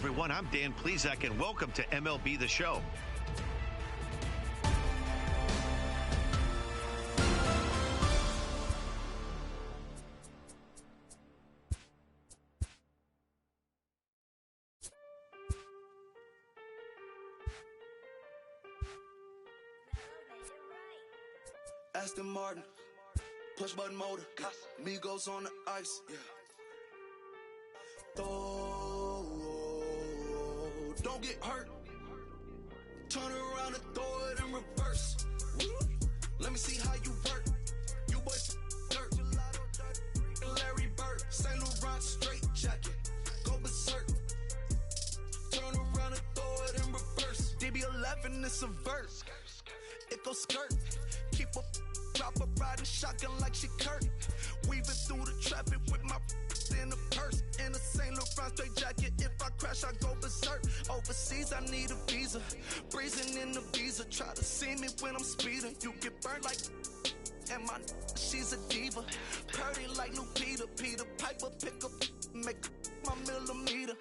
everyone. I'm Dan Plezak, and welcome to MLB The Show. Aston Martin, push button motor, Migos on the ice, yeah. Don't get hurt. Turn around and throw it in reverse. Let me see how you work. You boys dirt. Larry Bird, St. Laurent straight jacket. Go berserk. Turn around and throw it in reverse. DB11 is a verse. It goes skirt. Keep up, drop a riding shotgun like she Kurt. Weaving through the traffic with my in the purse. In a St. Laurent straight jacket. If I crash, I go berserk. Overseas, I need a visa. Breezing in the visa. Try to see me when I'm speeding. You get burned like. And my she's a diva. Purdy like new Peter. Peter Piper pick up. Make my millimeter.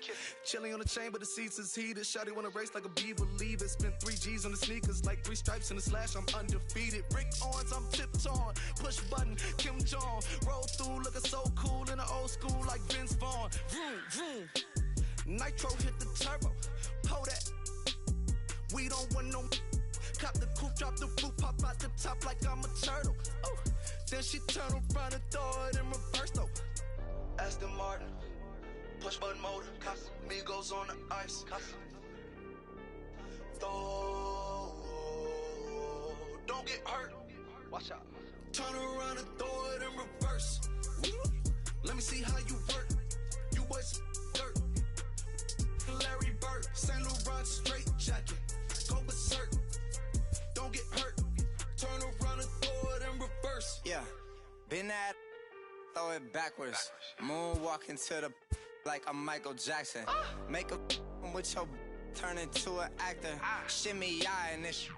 Chilling on the chain, but the seats is heated. Shawty wanna race like a beaver. Leave it. Spent 3 G's on the sneakers. Like 3 stripes in the slash. I'm undefeated. Rick Owens, I'm tiptoeing. Push button. Kim Jong. Roll through. Looking so cool in the old school like Vince Vaughn. Vroom, vroom. Nitro hit the turbo. Pull that. We don't want no. Cop the coupe, drop the roof, pop out the top like I'm a turtle. Oh. Then she turn around and throw it in reverse though. Aston Martin, push button motor, Migos on the ice. Don't get hurt. Watch out. Turn around and throw it in reverse. Let me see how you work. You boys dirt. Larry Bird, St. Laurent straight jacket. Go berserk. Don't get hurt. Turn around and throw it in reverse. Yeah, been at, throw it backwards. Moonwalk into the like I'm Michael Jackson. Make a with your turn into an actor. Shimmy eye and this.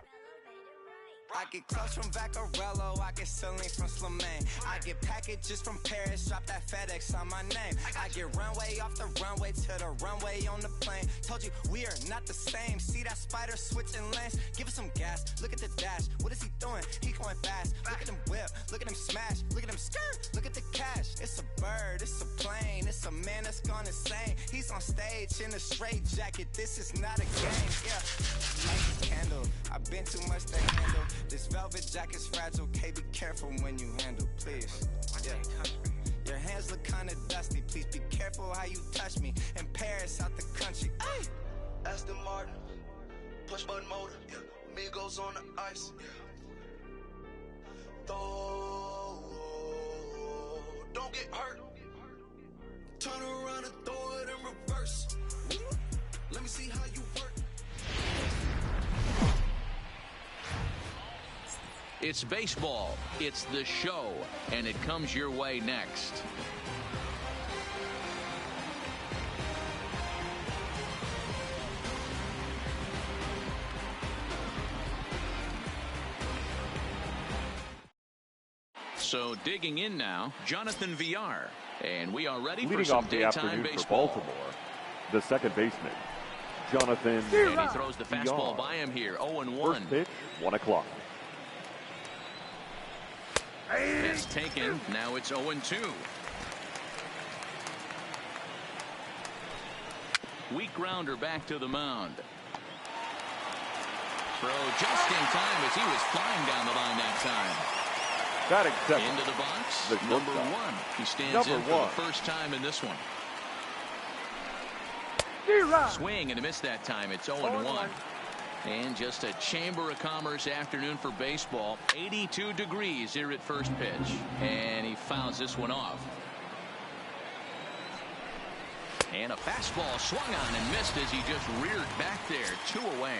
I get clothes from Vaccarello, I get Celine from Slimane. I get packages from Paris, drop that FedEx on my name. I get runway off the runway to the runway on the plane. Told you we are not the same. See that spider switching lanes? Give us some gas, look at the dash. What is he doing? He going fast. Look at him whip, look at him smash. Look at him skirt, look at the cash. It's a bird, it's a plane. It's a man that's gone insane. He's on stage in a straight jacket. This is not a game, yeah. Like a candle, I've been too much to handle. This velvet jacket's fragile, okay, be careful when you handle, please. Yeah. Your hands look kinda dusty, please be careful how you touch me. In Paris, out the country. Ay! Aston Martin, push button motor, yeah. Migos on the ice, yeah. Don't get hurt. Turn around and throw it in reverse. Let me see how you work. It's baseball, it's the show, and it comes your way next. So digging in now, Jonathan Villar, and we are ready for some daytime baseball. For Baltimore, the second baseman, Jonathan And he throws the fastball by him here, 0-1. First pitch, 1 o'clock. It's taken. Now it's 0-2. Weak grounder back to the mound. Throw just in time as he was flying down the line that time. Batting second. Into the box. The Number shortstop. 1. He stands Number in for 1. the first time in this one. Swing and a miss that time. It's 0-1. And just a Chamber of Commerce afternoon for baseball. 82 degrees here at first pitch. And he fouls this one off. And a fastball swung on and missed as he just reared back there. 2 away.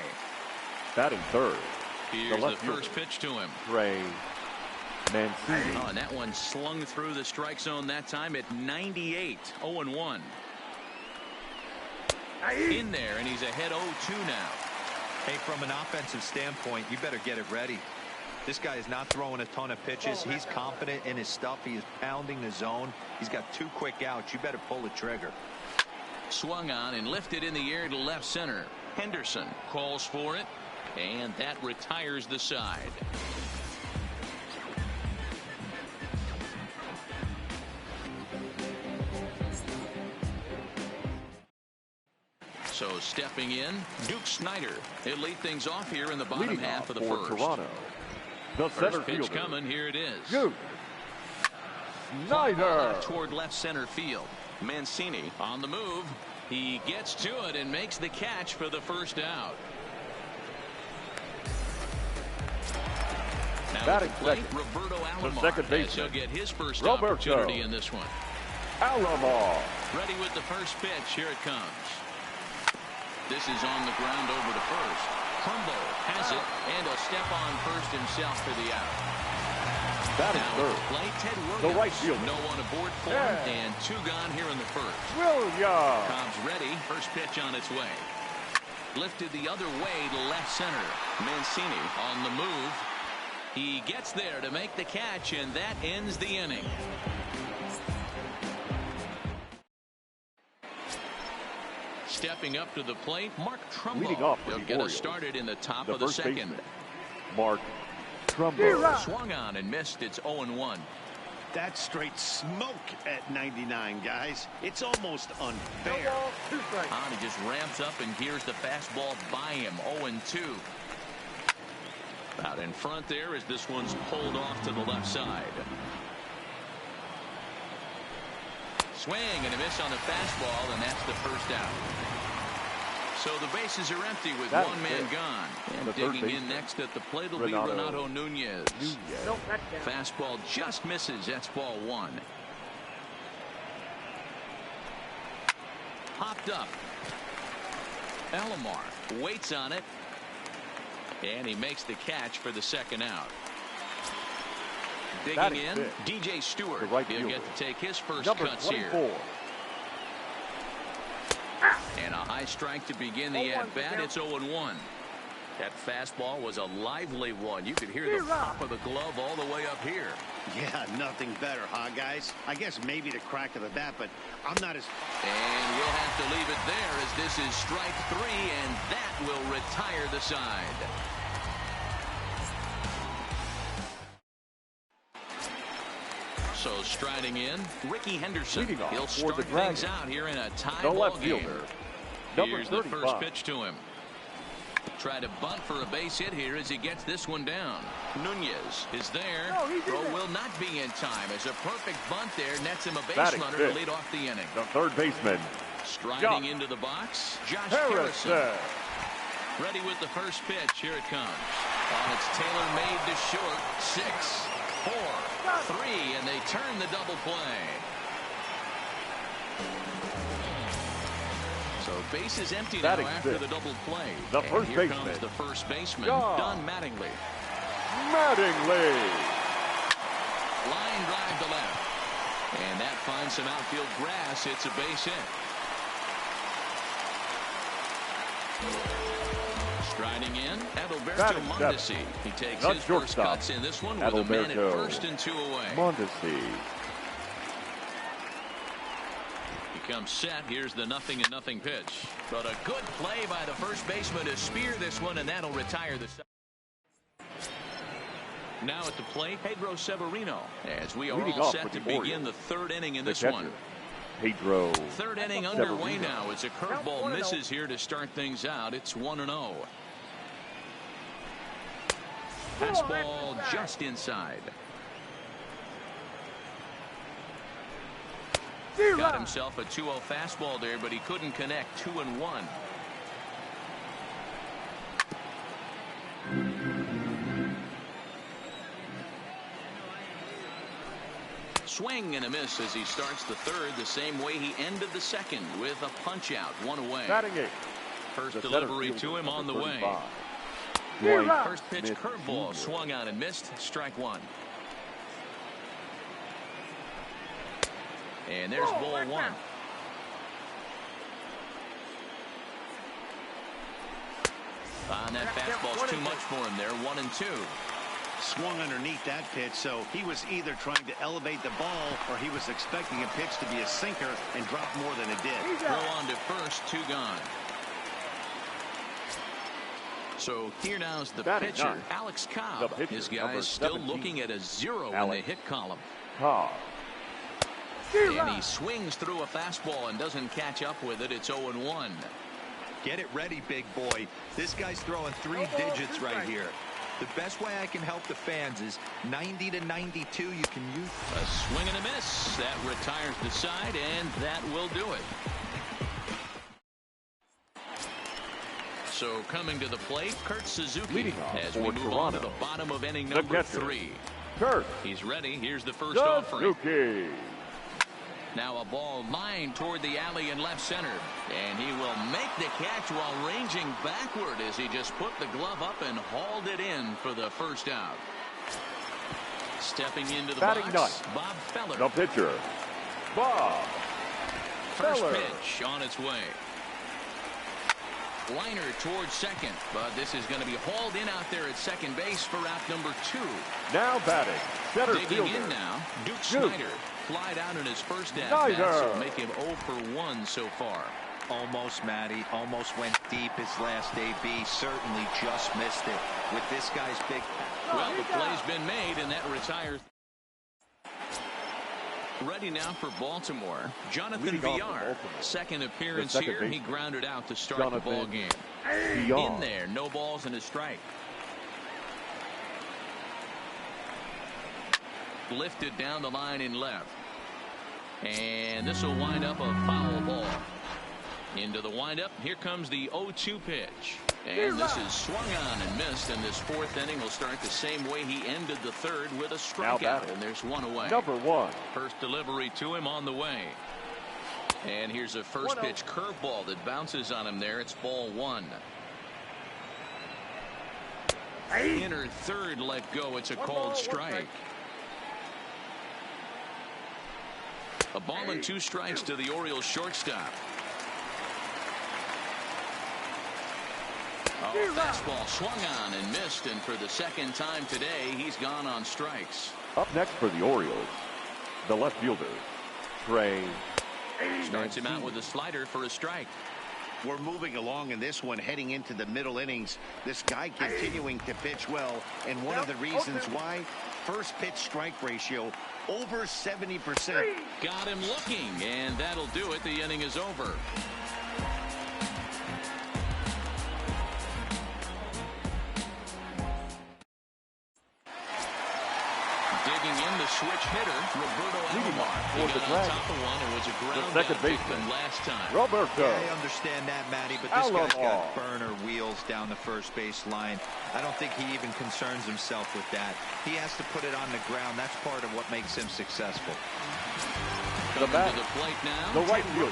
Batting third. Here's the first pitch to him. Trey Mancini. Oh, and that one slung through the strike zone that time at 98. 0-1. In there, and he's ahead 0-2 now. Hey, from an offensive standpoint, you better get it ready. This guy is not throwing a ton of pitches. He's confident in his stuff. He is pounding the zone. He's got 2 quick outs. You better pull the trigger. Swung on and lifted in the air to left center. Henderson calls for it, and that retires the side. So stepping in, Duke Snyder. He'll lead things off here in the bottom half of the first. Toronto, the center First pitch fielder, coming. Here it is. Duke Snyder. Toward left center field. Mancini on the move. He gets to it and makes the catch for the first out. Now Batting at the plate, second, Roberto the Alomar, second as baseman, he'll get his first Roberto opportunity in this one. Alomar. Ready with the first pitch. Here it comes. This is on the ground over to first. Trumbo has it, and he'll step on first himself for the out. Batting Now third, play Ted Williams. the right fielder. No one aboard for him, and 2 gone here in the first. Williams. Cobb's ready. First pitch on its way. Lifted the other way to left center. Mancini on the move. He gets there to make the catch, and that ends the inning. Stepping up to the plate, Mark Leading Trumbo. off for He'll the get Orioles, us started in the top the of the first second. baseman, Mark Trumbo. Swung on and missed. It's 0-1. That's straight smoke at 99, guys. It's almost unfair. He just ramps up and hears the fastball by him. 0-2. Out in front there as this one's pulled off to the left side. Swing and a miss on the fastball, and that's the first out. So the bases are empty with one man gone. And digging in next at the plate will be Renato Nunez. Fastball just misses. That's ball 1. Popped up. Alomar waits on it. And he makes the catch for the second out. Digging in, DJ Stewart. He'll get to take his first cuts here. And a high strike to begin the at-bat. It's 0-1. That fastball was a lively one. You could hear the pop of the glove all the way up here. Yeah, nothing better, huh, guys? I guess maybe the crack of the bat, but I'm not as... And we'll have to leave it there as this is strike 3, and that will retire the side. So striding in, Ricky Henderson. He'll start things out here in a tie ball game. Here's the first pitch to him. Try to bunt for a base hit here as he gets this one down. Nunez is there. Throw will not be in time as a perfect bunt there nets him a base runner to lead off the inning. The third baseman. Striding into the box, Josh Harrison. Ready with the first pitch. Here it comes. And it's tailor-made to short. 6, 4, 3, and they turn the double play. So base is empty now after the double play. The first here baseman. Comes the first baseman, Don Mattingly. Mattingly. Line drive to left. And that finds some outfield grass. It's a base hit. Striding in, Adalberto Mondesi. He takes his first cuts in this one with a man at first and 2 away. Mondesi. He comes set. Here's the 0-0 pitch. But a good play by the first baseman to spear this one, and that'll retire the side. Now at the plate, Pedro Severino, as we are all set to begin the third inning in this one. Pedro. Third inning underway now as a curveball misses here to start things out. It's 1-0. Fastball just inside. Got himself a 2-0 fastball there, but he couldn't connect. 2-1. Swing and a miss as he starts the third the same way he ended the second with a punch out. 1 away. First delivery to him on the way. First pitch curveball swung out and missed. Strike 1. And there's ball 1. On that fastball's too much for him there. 1-2. swung underneath that pitch, so he was either trying to elevate the ball or he was expecting a pitch to be a sinker and drop more than it did. Throw on to first, 2 gone. So here now's the pitcher, Alex Cobb. His guys still looking at a 0 in the hit column. And he swings through a fastball and doesn't catch up with it. It's 0-1. Get it ready, big boy. This guy's throwing 3 digits right here. The best way I can help the fans is 90 to 92. You can use a swing and a miss. That retires the side, and that will do it. So coming to the plate, Kurt Suzuki as we move on to the bottom of inning number 3. Kurt. He's ready. Here's the first offering. Now a ball lined toward the alley in left center. And he will make the catch while ranging backward as he just put the glove up and hauled it in for the first out. Stepping into the box, Bob Feller. The pitcher, Bob First pitch on its way. Liner towards second, but this is going to be hauled in out there at second base for out number 2. Now batting, center digging fielder. in now, Duke Snyder. Flied out in his first at-bat, so make him 0 for 1 so far. Almost, Matty. Almost went deep his last AB. Certainly just missed it with this guy's big. Well, the play's been made, and that retires. Ready now for Baltimore. Jonathan Villar. Second appearance here. He grounded out to start the ball game. In there, no balls and a strike. Lifted down the line in left. And this will wind up a foul ball. Into the windup. Here comes the 0-2 pitch. And this is swung on and missed. And this 4th inning will start the same way he ended the 3rd with a strikeout. And there's 1 away. Number 1. First delivery to him on the way. And here's a first pitch curveball that bounces on him there. It's ball 1. Inner 3rd let go. It's a called strike. A ball and 2 strikes to the Orioles shortstop. Fastball swung on and missed, and for the 2nd time today, he's gone on strikes. Up next for the Orioles, the left fielder, Trey. Starts him out with a slider for a strike. We're moving along in this one, heading into the middle innings. This guy continuing to pitch well, and one of the reasons why, first pitch strike ratio over 70%. Got him looking, and that'll do it. The inning is over. Digging in the switch hitter, Roberto Alomar. He got on top of one and was a ground second out baseman last time. Roberto. Yeah, I understand that, Matty, but this guy's got burner wheels down the first base line. I don't think he even concerns himself with that. He has to put it on the ground. That's part of what makes him successful. Coming to the plate now, the right fielder.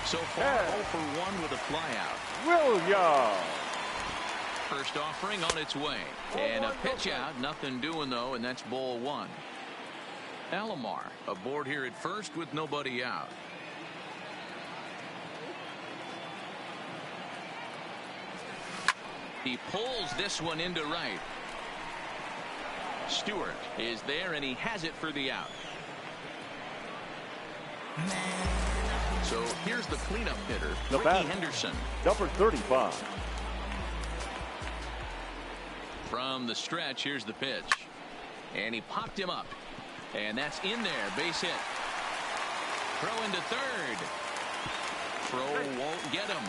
So far, 0 for 1 with a flyout. Williams. First offering on its way. And a pitch out. Nothing doing, though, and that's ball 1. Alomar aboard here at first with nobody out. He pulls this one into right. Stewart is there, and he has it for the out. So here's the cleanup hitter, Ricky Henderson. Number 35. From the stretch, here's the pitch. And he popped him up. And that's in there. Base hit. Throw into 3rd. Throw won't get him.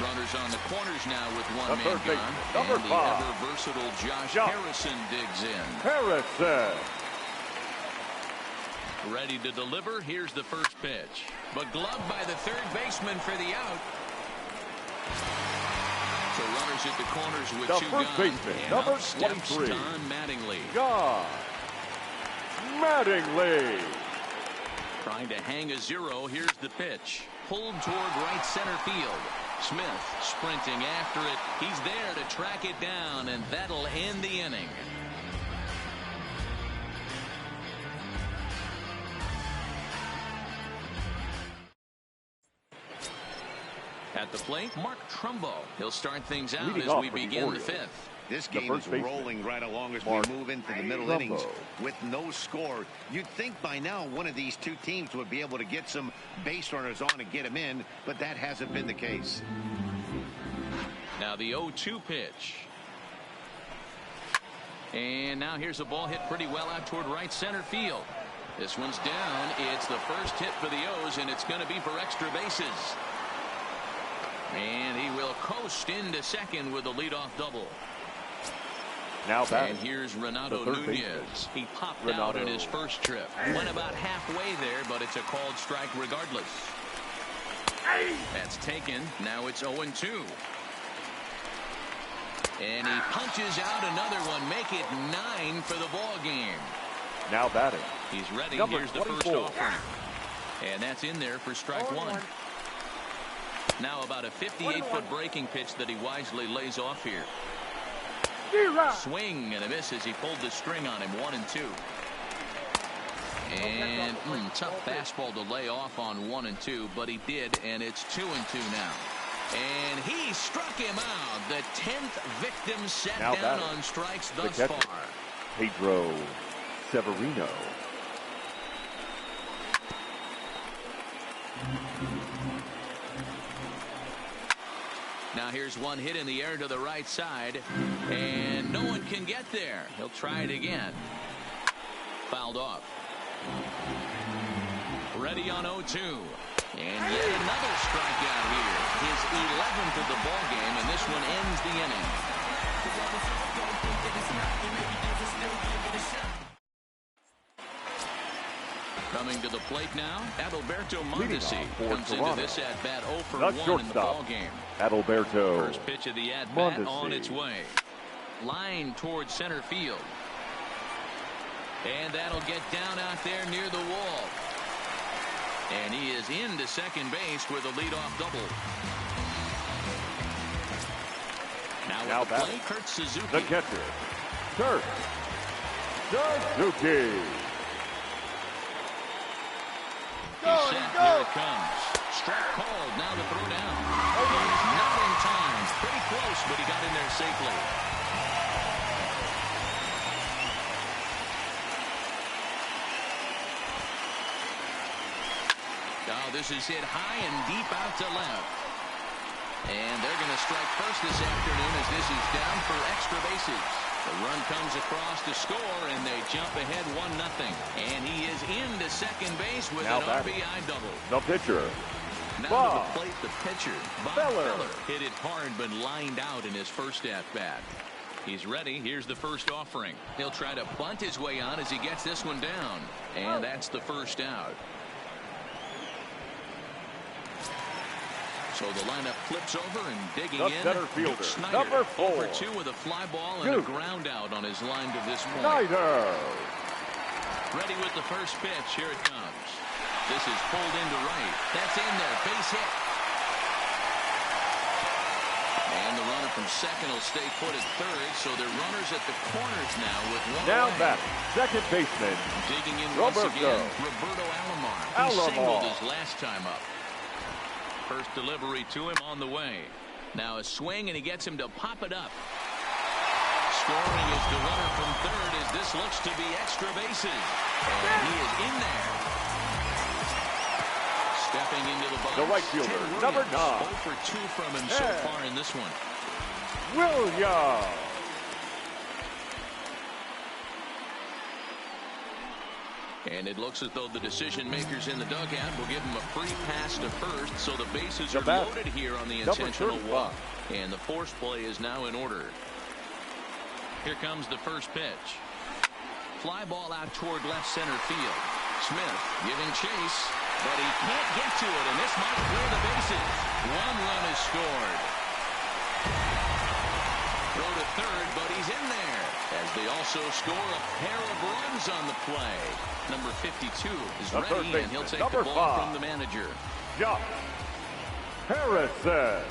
Runners on the corners now with 1 man gone. Number 5. And the ever-versatile Josh Harrison digs in. Harrison. Ready to deliver. Here's the first pitch. But gloved by the 3rd baseman for the out. So runners at the corners with the 2 first gone. baseman, And number up steps 23. Don Mattingly. John Mattingly. Trying to hang a 0. Here's the pitch. Pulled toward right center field. Smith sprinting after it. He's there to track it down, and that'll end the inning. At the plate, Mark Trumbo. He'll start things out as we begin the 5th. This game is rolling right along as we move into the middle innings with no score. You'd think by now one of these two teams would be able to get some base runners on and get them in, but that hasn't been the case. Now the 0-2 pitch. And now here's a ball hit pretty well out toward right center field. This one's down. It's the first hit for the O's, and it's going to be for extra bases. And he will coast into second with a leadoff double. Now back. And here's Renato Nunez. He popped out in his first trip. Went about halfway there, but it's a called strike regardless. That's taken. Now it's 0-2. And he punches out another one. Make it 9 for the ball game. Now batting. He's ready. Number Here's the 24. first offering. And that's in there for strike one. Now about a 58-foot breaking pitch that he wisely lays off here. Swing and a miss as he pulled the string on him. 1-2. And tough fastball to lay off on 1-2, but he did, and it's 2-2 now. And he struck him out. The 10th victim set now down on strikes thus far. Pedro Severino. Now here's one hit in the air to the right side, and no one can get there. He'll try it again. Fouled off. Ready on 0-2. And yet another strikeout here. His 11th of the ball game, and this one ends the inning. Coming to the plate now, Adalberto Mondesi comes into this at-bat 0 for 1 in the ball game. Adalberto First pitch of the at-bat on its way. Line towards center field. And that'll get down out there near the wall. And he is into second base with a leadoff double. Now at the plate, Kurt Suzuki. The catcher, Kurt Suzuki. He's set. Here it comes. Strike called. Now the throw down. He's not in time. Pretty close, but he got in there safely. Now this is hit high and deep out to left. And they're going to strike first this afternoon as this is down for extra bases. The run comes across to score, and they jump ahead 1-0. And he is into second base with an RBI double. The pitcher. Now to the plate, the pitcher, Bob Feller. Hit it hard, but lined out in his first at-bat. He's ready. Here's the first offering. He'll try to bunt his way on as he gets this one down. And that's the first out. So the lineup flips over and digging the in. Center fielder, Snyder, number 4. over 2 with a fly ball and a ground out on his line to this point. Snyder. Ready with the first pitch. Here it comes. This is pulled into right. That's in there. Base hit. And the runner from second will stay put at third. So they're runners at the corners now with one Now away. back, second baseman. Digging in Roberto. once again, Roberto Alomar. He singled his last time up. First delivery to him on the way. Now a swing, and he gets him to pop it up. Scoring is the runner from third as this looks to be extra bases. And he is in there. Stepping into the box. The right fielder, number 9. 0 for 2 from him so far in this one. Williams. And it looks as though the decision makers in the dugout will give him a free pass to first, so the bases are loaded here on the intentional walk. And the force play is now in order. Here comes the first pitch. Fly ball out toward left center field. Smith giving chase, but he can't get to it, and this might clear the bases. 1 run is scored. Throw to third, but he's in there, as they also score a pair of runs on the play. Number 52 is ready, and he'll take the ball from the manager. Josh Harrison.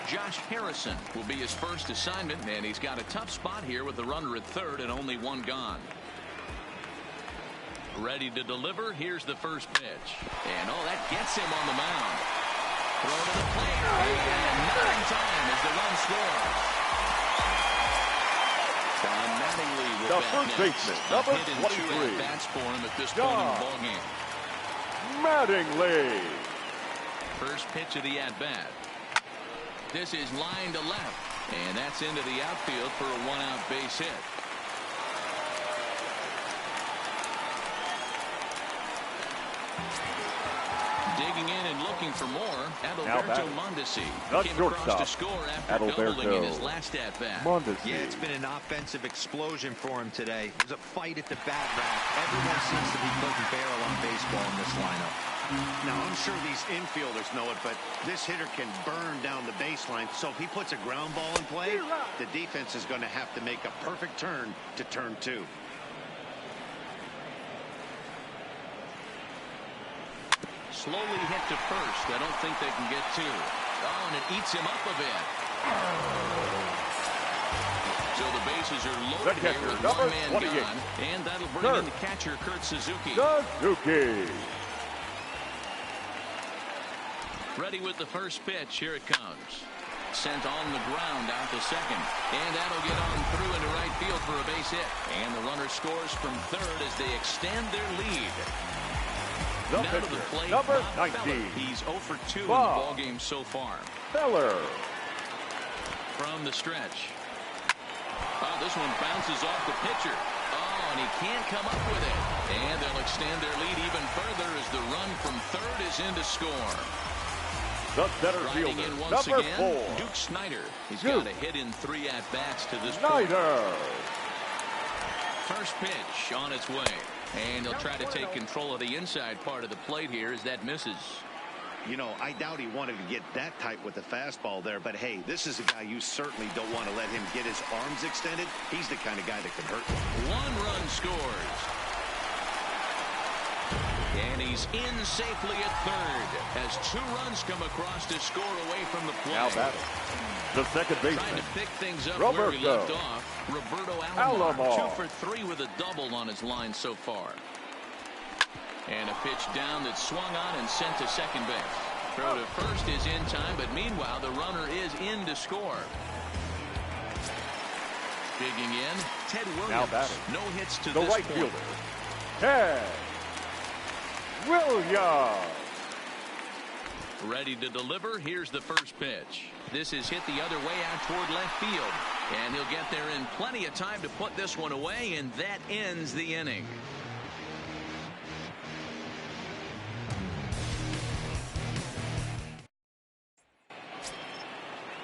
Josh Harrison will be his first assignment, and he's got a tough spot here with the runner at third and only 1 gone. Ready to deliver. Here's the first pitch. And, oh, that gets him on the mound. Throw to the plate. And not in time as the run scores. Don Mattingly with the that first baseman, number 23. At-bats for him at this point in the ballgame. Mattingly. First pitch of the at-bat. This is line to left. And that's into the outfield for a one-out base hit. Digging in and looking for more, Adalberto Mondesi came across to score after doubling in his last at-bat. Yeah, it's been an offensive explosion for him today. There's a fight at the bat rack. Everyone seems to be putting barrel on baseball in this lineup. Now, I'm sure these infielders know it, but this hitter can burn down the baseline. So if he puts a ground ball in play, the defense is going to have to make a perfect turn to turn two. Slowly hit to first. I don't think they can get two. Oh, and it eats him up a bit. So the bases are loaded here with one man gone. And that'll bring in the catcher, Kurt Suzuki. Ready with the first pitch. Here it comes. Sent on the ground out to second. And that'll get on through into right field for a base hit. And the runner scores from third as they extend their lead. The now pitcher, to the plate, number Bob 19. Feller. He's 0 for 2 in the ballgame so far. Feller. From the stretch. Oh, this one bounces off the pitcher. Oh, and he can't come up with it. And they'll extend their lead even further as the run from third is in to score. The center Riding fielder, in once number again, 4. Duke Snider. He's got a hit in 3 at-bats to this point. Snider. First pitch on its way. And he'll try to take control of the inside part of the plate here as that misses. You know, I doubt he wanted to get that tight with the fastball there, but hey, this is a guy you certainly don't want to let him get his arms extended. He's the kind of guy that can hurt you. 1 run scores. And he's in safely at third as 2 runs come across to score away from the plate. Now batting, the second baseman. Trying to pick things up Roberto. where he left off. Roberto Alomar, 2 for 3 with a double on his line so far. And a pitch down that's swung on and sent to second base. Throw to first is in time, but meanwhile the runner is in to score. Digging in, Ted Williams. Now batting, no hits to the this right point. fielder, Ted Williams. Ready to deliver. Here's the first pitch. This is hit the other way out toward left field. And he'll get there in plenty of time to put this one away, and that ends the inning.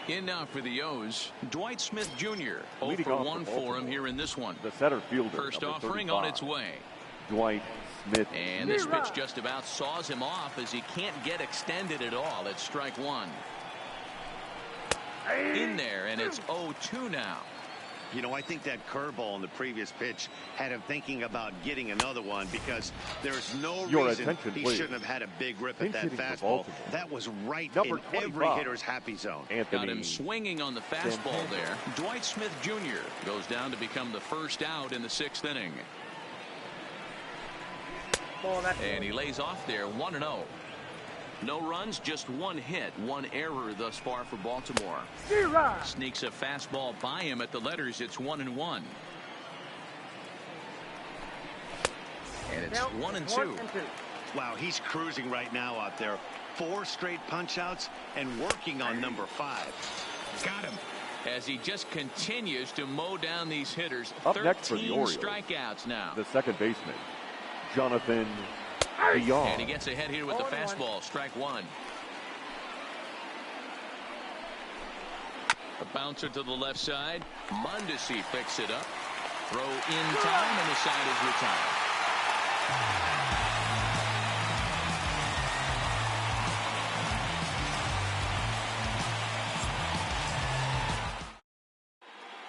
In now for the O's, Dwight Smith Jr. 0 for 1 for him here in this one. The center fielder, First number offering 35. on its way. Dwight Smith. And this pitch just about saws him off as he can't get extended at all. It's strike 1. In there, and it's 0-2 now. You know, I think that curveball in the previous pitch had him thinking about getting another one because there's no reason he shouldn't have had a big rip at that fastball. That was right in every hitter's happy zone. Got him swinging on the fastball there. Dwight Smith Jr. goes down to become the first out in the 6th inning. And he lays off there 1-0. No runs, just 1 hit, 1 error thus far for Baltimore. Sneaks a fastball by him at the letters. It's 1-1. And it's 1-2. Wow, he's cruising right now out there. 4 straight punch outs and working on number 5. Got him. As he just continues to mow down these hitters. Up next for the 13 Orioles, strikeouts now. the second baseman, Jonathan Beyond. And he gets ahead here with the fastball. Strike 1. A bouncer to the left side. Mondesi picks it up. Throw in time, and the side is retired.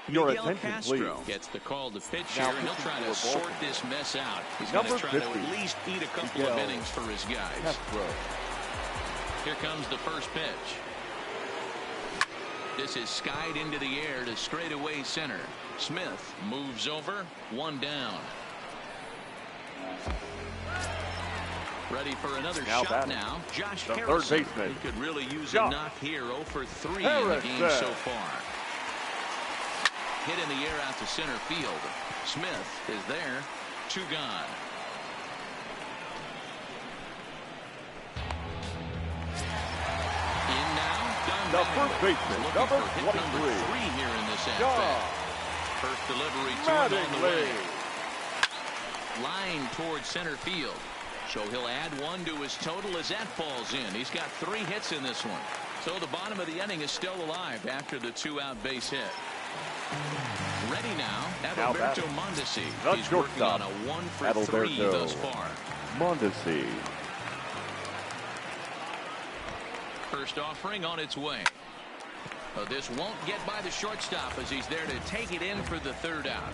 Your Miguel attention, Castro please. gets the call to pitch Now here, and he'll try to pitching for sort this mess out. He's Number going to try to 50, at least eat a couple of Miguel innings for his guys. Castro. Here comes the first pitch. This is skied into the air to straightaway center. Smith moves over, 1 down. Ready for another Now shot batting. now. Josh The Harrison. third baseman. He could really use Josh a knock here. 0 for 3 Harrison. in the game so far. Hit in the air out to center field. Smith is there. 2 gone. In now. Done. The first baseman, number 23. Number 3 here in this at-bat. Josh First delivery to him on the way. Line towards center field. So he'll add 1 to his total as that falls in. He's got 3 hits in this one. So the bottom of the inning is still alive after the 2-out base hit. Ready now, Adalberto Mondesi. He's working on a 1 for 3 thus far. Mondesi. First offering on its way. This won't get by the shortstop as he's there to take it in for the 3rd out.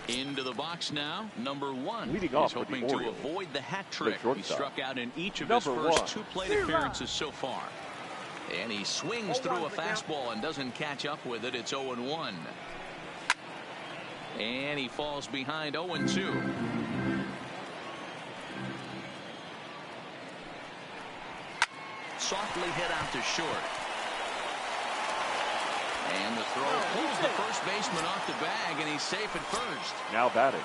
Into the box now, number 1. Leading off He's hoping for the to Orioles. avoid the hat trick. He struck out in each of his Number first 1. 2 plate appearances so far. And he swings through a fastball and doesn't catch up with it. It's 0-1. And he falls behind 0-2. Softly hit out to short. And the throw pulls the first baseman off the bag, and he's safe at first. Now batting.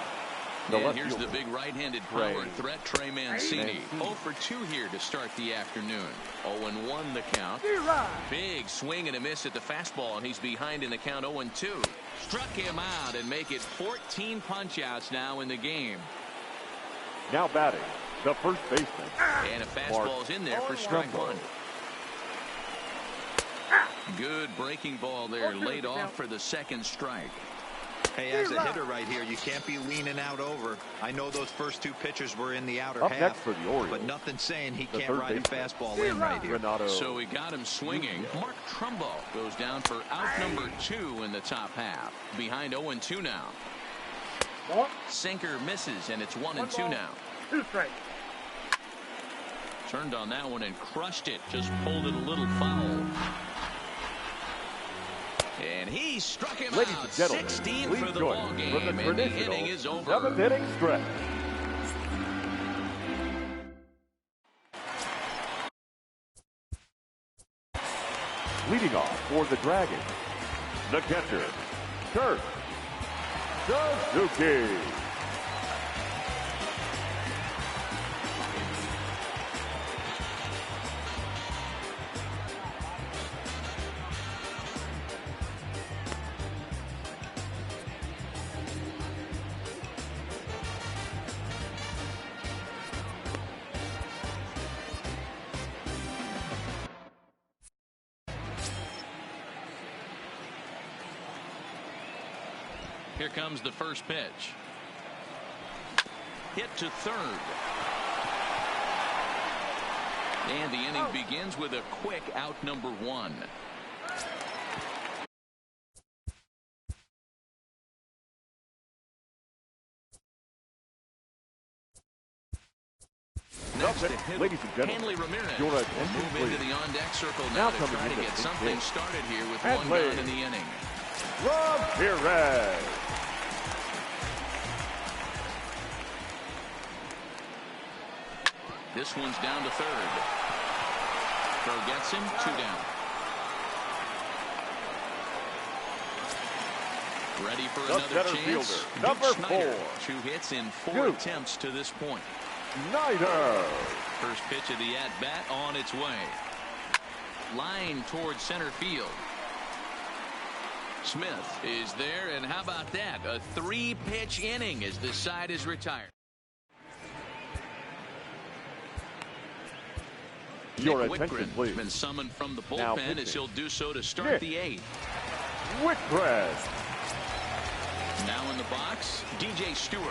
The And left here's fielder. the big right-handed power threat, Trey Mancini. 0 for 2 here to start the afternoon. 0-1 the count. Big swing and a miss at the fastball, and he's behind in the count 0-2. Struck him out and make it 14 punch-outs now in the game. Now batting. The first baseman. And a fastball's in there for strike 1. Good breaking ball there, laid off for the 2nd strike. Hey, as a hitter right here, you can't be leaning out over. I know those first 2 pitches were in the outer Up half, next for the Orioles. but nothing saying he The can't third ride a baseman. fastball in right here. Renato. So he got him swinging. Mark Trumbo goes down for out number 2 in the top half. Behind 0-2 now. Sinker misses, and it's 1-2 now. 2 strikes. Turned on that one and crushed it. Just pulled it a little foul. And he struck him Ladies out. and gentlemen, 16 please for the join ball me game, for the and the traditional inning is over. 7th inning stretch. Leading off for the Dragons, the catcher, Kurt Suzuki. Here comes the first pitch. Hit to 3rd. And the inning begins with a quick out number 1. Next to hit, Ladies and gentlemen, Hanley Ramirez your will attention, move into please. the on-deck circle Now now to coming try to into get the something pitch. started here with And 1 play. gone in the inning. Ramirez. This one's down to 3rd. Throw gets him, 2 down. Ready for The another center chance. fielder, number Duke Snyder, 4. 2 hits in 4 Duke. attempts to this point. Snyder. First pitch of the at-bat on its way. Line towards center field. Smith is there, and how about that? A 3-pitch inning as this side is retired. Your Nick attention, Whitgren's please. been summoned from the Now bullpen as pitching. he'll do so to start Nick the 8th. Whitgren's. Now in the box, DJ Stewart.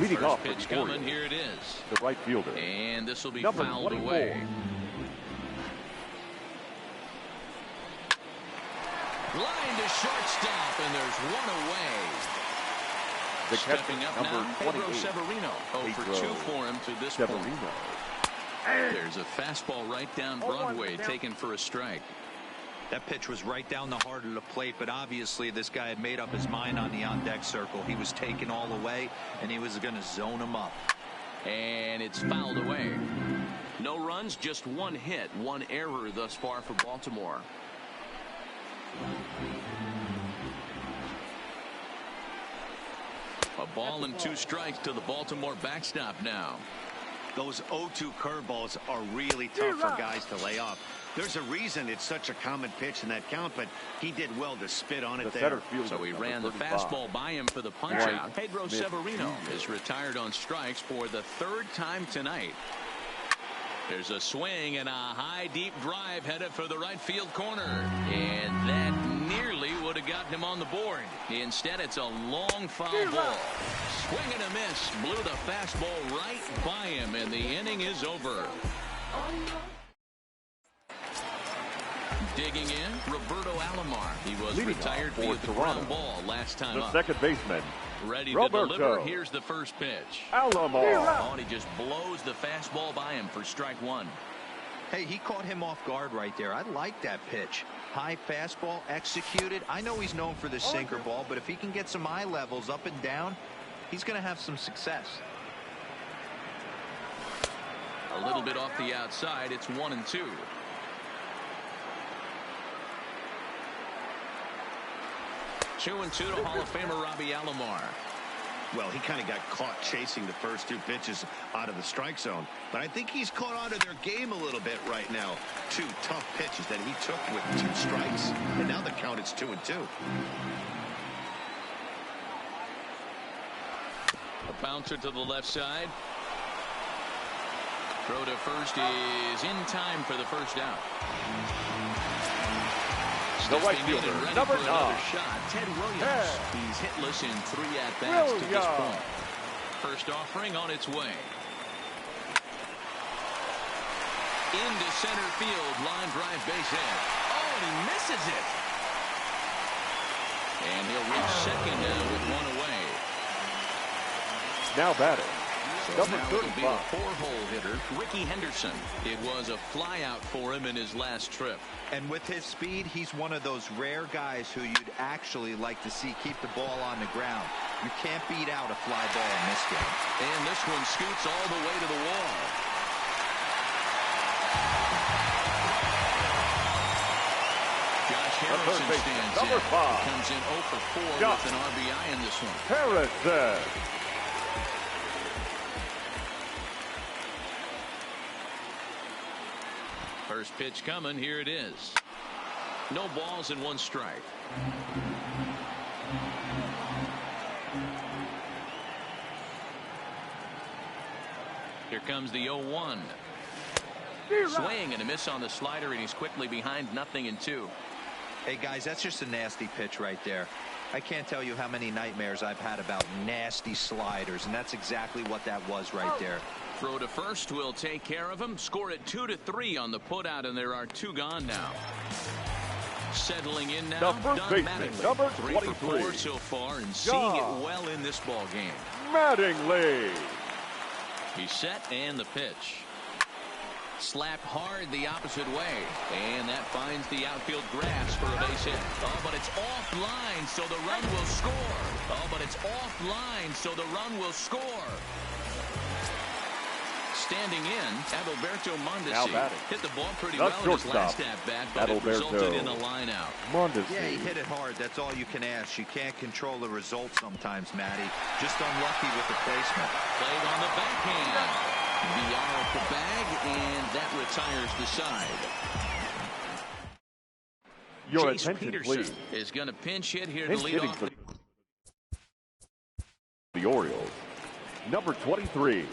Leading off First for pitch the coming. Orioles, Here it is. the right fielder, And this will be number fouled 24. away. Line to shortstop, and there's 1 away. The Stepping catcher, up now, number Pedro 28. Severino. 0 for 2 for him to this point. Severino. There's a fastball right down Broadway taken for a strike. That pitch was right down the heart of the plate, but obviously this guy had made up his mind on the on-deck circle. He was taken all the way, and he was going to zone him up. And it's fouled away. No runs, just one hit, one error thus far for Baltimore. A ball and 2 strikes to the Baltimore backstop now. Those 0-2 curveballs are really tough for guys to lay off. There's a reason it's such a common pitch in that count, but he did well to spit on it there. So he ran the fastball by him for the punch-out. Pedro Severino is retired on strikes for the 3rd time tonight. There's a swing and a high, deep drive headed for the right field corner. And that nearly would have gotten him on the board. Instead, it's a long foul ball. Swing and a miss. Blew the fastball right by him, and the inning is over. Digging in, Roberto Alomar. He was retired via the ground ball last time up. The second baseman. Ready to deliver. Here's the first pitch. Alomar. Oh, and he just blows the fastball by him for strike 1. Hey, he caught him off guard right there. I like that pitch. High fastball executed. I know he's known for the sinker ball, but if he can get some eye levels up and down, he's going to have some success. A little bit off the outside. It's 1-2. Two and 2 to Hall of Famer Robbie Alomar. Well, he kind of got caught chasing the first 2 pitches out of the strike zone. But I think he's caught on to their game a little bit right now. 2 tough pitches that he took with 2 strikes. And now the count is 2-2. A bouncer to the left side. Throw to first is in time for the first out. The right fielder, number 9. Shot. Ted Williams. He's hitless in 3 at-bats to this point. First offering on its way. Into center field. Line drive base hit. Oh, and he misses it. And he'll reach second now with 1 away. Now batting. So number 35. Be a 4-hole hitter, Ricky Henderson. It was a flyout for him in his last trip. And with his speed, he's one of those rare guys who you'd actually like to see keep the ball on the ground. You can't beat out a fly ball in this game. And this one scoots all the way to the wall. Josh Harrison stands number 5. Comes in 0 for 4 with an RBI in this one. Harrison. First pitch coming. Here it is. No balls and 1 strike. Here comes the 0-1. Swing and a miss on the slider, and he's quickly behind 0-2. Hey, guys, that's just a nasty pitch right there. I can't tell you how many nightmares I've had about nasty sliders, and that's exactly what that was right there. Throw to first will take care of him. Score it 2-3 on the putout, and there are 2 gone now. Settling in now, the first baseman, number 3 23. for 4 so far, and seeing it well in this ball game. Mattingly. He's set, and the pitch. Slapped hard the opposite way, and that finds the outfield grass for a base hit. Oh, but it's offline, so the run will score. Oh, but it's offline, so the run will score. Standing in, Adalberto Mondesi hit the ball pretty well in his last at-bat, but it resulted in a line-out. Yeah, he hit it hard. That's all you can ask. You can't control the result sometimes, Matty. Just unlucky with the placement. Played on the backhand. VR at the bag, and that retires the side. Your Chase attention, Peterson please. is going to pinch hit here to lead off. The Orioles, number 23.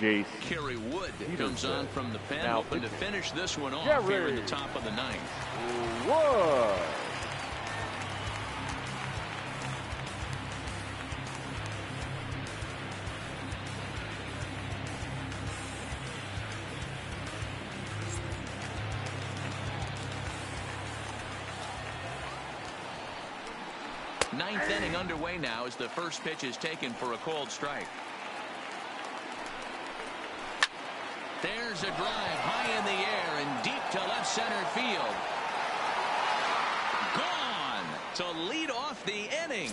Jace Kerry Wood comes on from the pen, now hoping to finish this one off here in the top of the 9th. Wood. Ninth inning underway now as the first pitch is taken for a called strike. There's a drive high in the air and deep to left center field. to lead off the inning.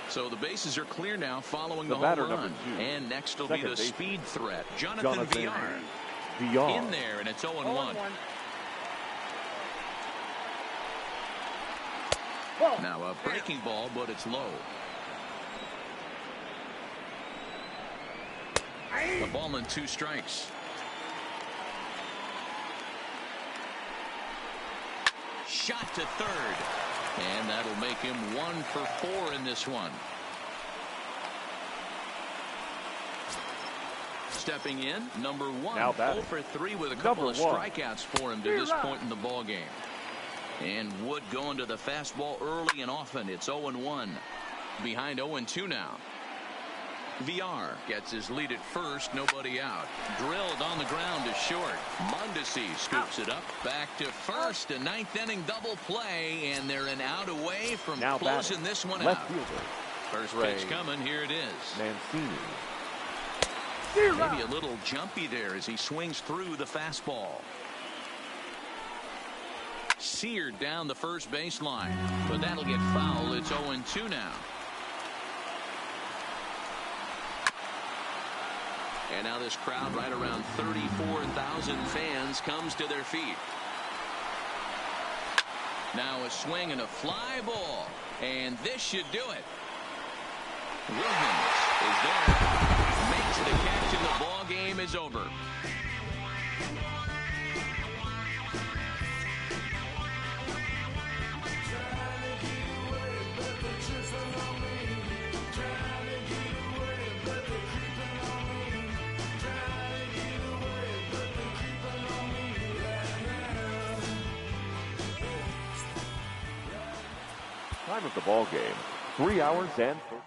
So the bases are clear now following the home run. And next will be the speed threat, Jonathan Villar. In there, and it's 0-1. Now a breaking ball, but it's low. A ball and 2 strikes. Shot to third. And that'll make him 1 for 4 in this one. Stepping in, number 1, 0 for 3 with a couple of strikeouts for him to this point in the ball game. And Wood going to the fastball early and often. It's 0-1. Behind 0-2 now. Villar gets his lead at first, nobody out. Drilled on the ground to short. Mondesi scoops it up. Back to first. A 9th inning double play, and they're an out away from closing this one out. First pitch coming. Here it is. Maybe a little jumpy there as he swings through the fastball. Seared down the first baseline, but that'll get foul. It's 0-2 now. And now this crowd, right around 34,000 fans, comes to their feet. Now a swing and a fly ball, and this should do it. Williams is there, makes the catch, and the ball game is over. Time of the ball game, 3 hours and 30.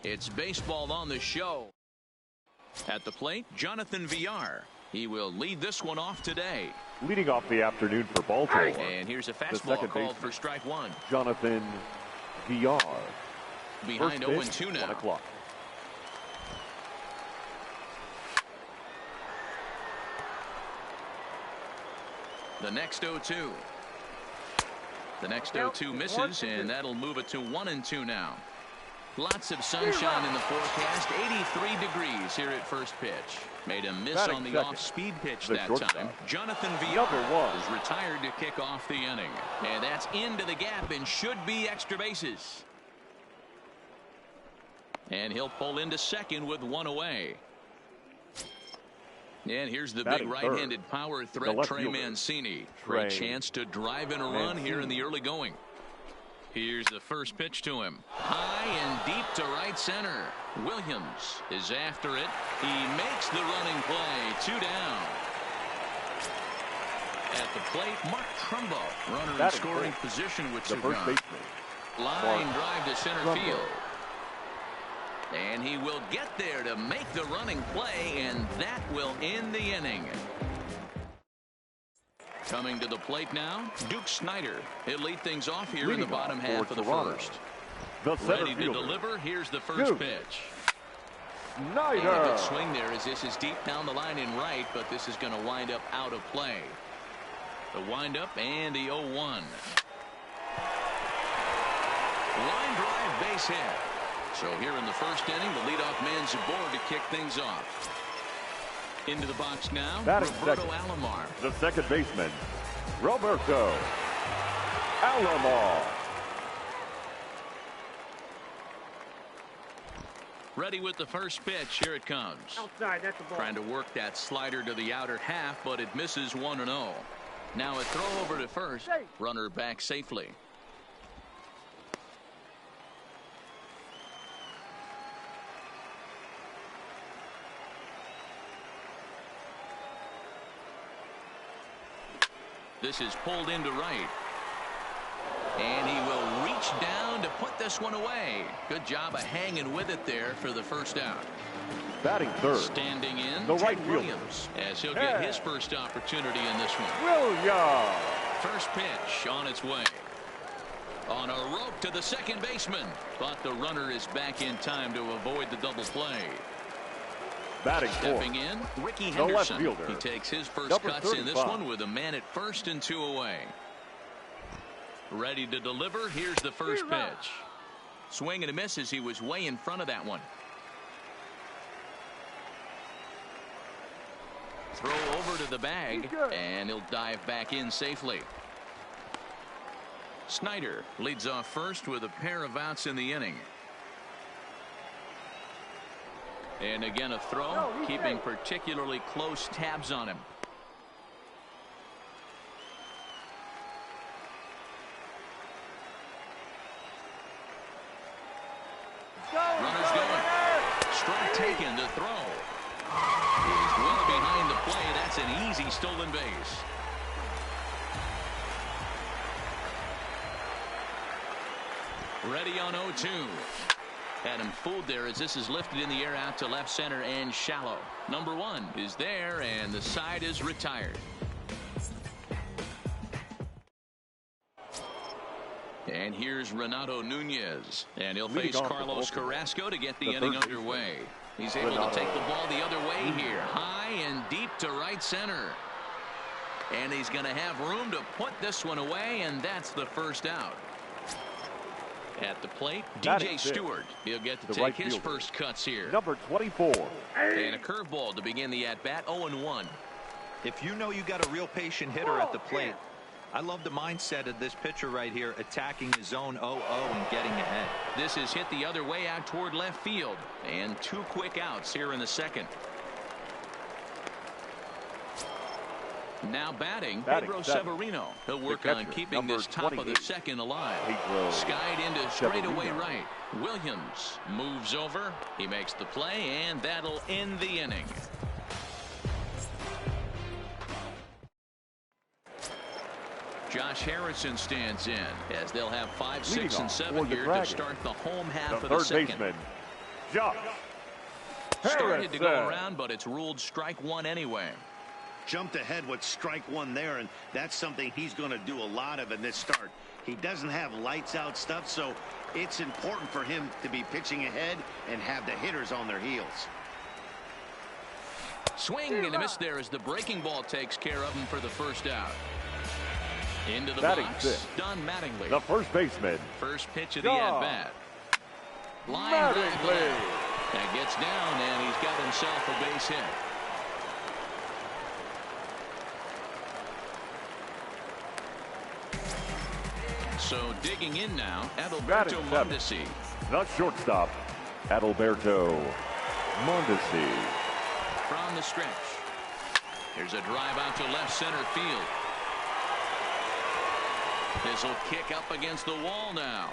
It's baseball on the show. At the plate, Jonathan Villar. He will lead this one off today. Leading off the afternoon for Baltimore. And here's a fastball called for strike one. Jonathan Villar. Behind 0-2 now. 1 o'clock. The next 0-2. The next 0-2 misses, and that'll move it to 1-2 now. Lots of sunshine in the forecast. 83 degrees here at first pitch. Made a miss on the off-speed pitch that time. Jonathan Villar is retired to kick off the inning. And that's into the gap and should be extra bases. And he'll pull into second with one away. And here's the big right-handed power threat, Trey Mancini. Great chance to drive in a run here in the early going. Here's the first pitch to him. High and deep to right center. Williams is after it. He makes the running play. 2 down. At the plate, Mark Trumbo, runner in scoring position with the first baseman. Line drive to center field. And he will get there to make the running play, and that will end the inning. Coming to the plate now, Duke Snider. He'll lead things off here in the bottom half of the first. Ready to deliver. Here's the first pitch. Snider. A good swing there as this is deep down the line in right, but this is going to wind up out of play. The windup and the 0-1. Line drive, base hit. So here in the first inning, the leadoff man's aboard to kick things off. Into the box now, Roberto Alomar. The second baseman, Roberto Alomar. Ready with the first pitch. Here it comes. Outside, that's a ball. Trying to work that slider to the outer half, but it misses 1-0. Now a throw over to first. Runner back safely. This is pulled into right. And he will reach down to put this one away. Good job of hanging with it there for the first out. Batting third. Standing in, the right Williams, as he'll get his first opportunity in this one. Williams. First pitch on its way. On a rope to the second baseman. But the runner is back in time to avoid the double play. Batting Stepping in, Ricky Henderson. He takes his first cuts in this one with a man at first and 2 away. Ready to deliver. Here's the first pitch. Swing and a miss as he was way in front of that one. Throw over to the bag, and he'll dive back in safely. Snider leads off first with a pair of outs in the inning. And again a throw, keeping particularly close tabs on him. Runner's going. Strike taken to throw. He's well behind the play. That's an easy stolen base. Ready on 0-2. Had him fooled there as this is lifted in the air out to left center and shallow. Number 1 is there, and the side is retired. And here's Renato Nunez, and he'll face Carlos Carrasco to get the inning underway. He's able to take the ball the other way here, high and deep to right center. And he's going to have room to put this one away, and that's the first out. At the plate, DJ Stewart. He'll get to take his first cuts here. Number 24. And a curveball to begin the at-bat, 0-1. If you know you got a real patient hitter at the plate, I love the mindset of this pitcher right here, attacking his own 0-0 and getting ahead. This is hit the other way out toward left field. And 2 quick outs here in the second. Now batting, Pedro Severino. He'll work on keeping this top of the second alive. Skied into straightaway right. Williams moves over. He makes the play, and that'll end the inning. Josh Harrison stands in as they'll have 5, 6, and 7 here to start the home half of the second. Josh. Started to go around, but it's ruled strike one anyway. Jumped ahead with strike one there, and that's something he's going to do a lot of in this start. He doesn't have lights out stuff, so it's important for him to be pitching ahead and have the hitters on their heels. Swing and a miss there as the breaking ball takes care of him for the first out. Into the Batting box, sixth, Don Mattingly. the first baseman. First pitch of the at-bat. Line drive to left. That gets down, and he's got himself a base hit. So digging in now, Adalberto Mondesi. The shortstop, Adalberto Mondesi. From the stretch. Here's a drive out to left center field. This will kick up against the wall now.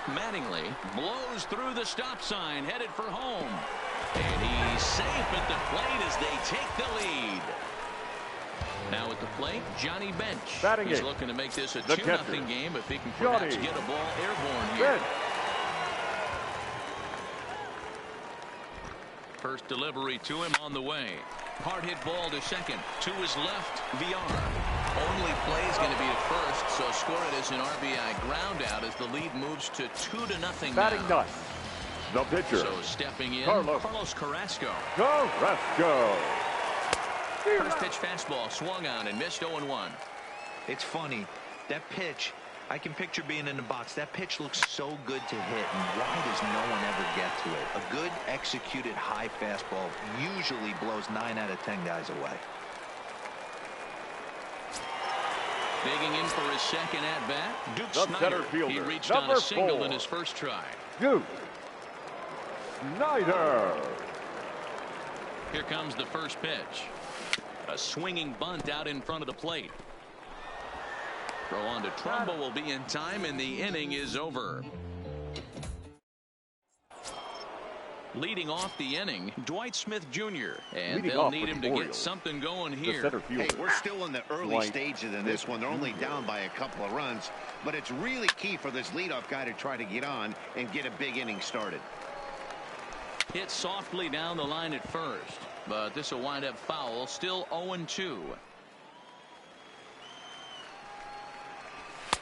Mattingly blows through the stop sign, headed for home. And he's safe at the plate as they take the lead. Now at the plate, Johnny Bench. Batting He's eight, looking to make this a the 2-0 game if he can perhaps get a ball airborne here. Bench. First delivery to him on the way. Hard hit ball to second. To his left, VR. Only play is going to be at first, so score it as an RBI ground out as the lead moves to 2-0 Batting now. ninth, the pitcher, So stepping in, Carlos Carrasco. Carrasco. First pitch fastball swung on and missed 0-1. It's funny. That pitch, I can picture being in the box. That pitch looks so good to hit, and why does no one ever get to it? A good executed high fastball usually blows 9 out of 10 guys away. Digging in for his second at-bat, Duke The center Snyder. fielder, He reached number on a single 4. in his first try. Duke Snyder. Here comes the first pitch. A swinging bunt out in front of the plate. Throw on to Trumbo will be in time, and the inning is over. Leading off the inning, Dwight Smith Jr. And Leading they'll off need with him the to get Orioles, something going The here. center fielder. Hey, we're still in the early Dwight stages in this one. They're only down by a couple of runs, but it's really key for this leadoff guy to try to get on and get a big inning started. Hit softly down the line at first, but this will wind up foul. Still 0-2.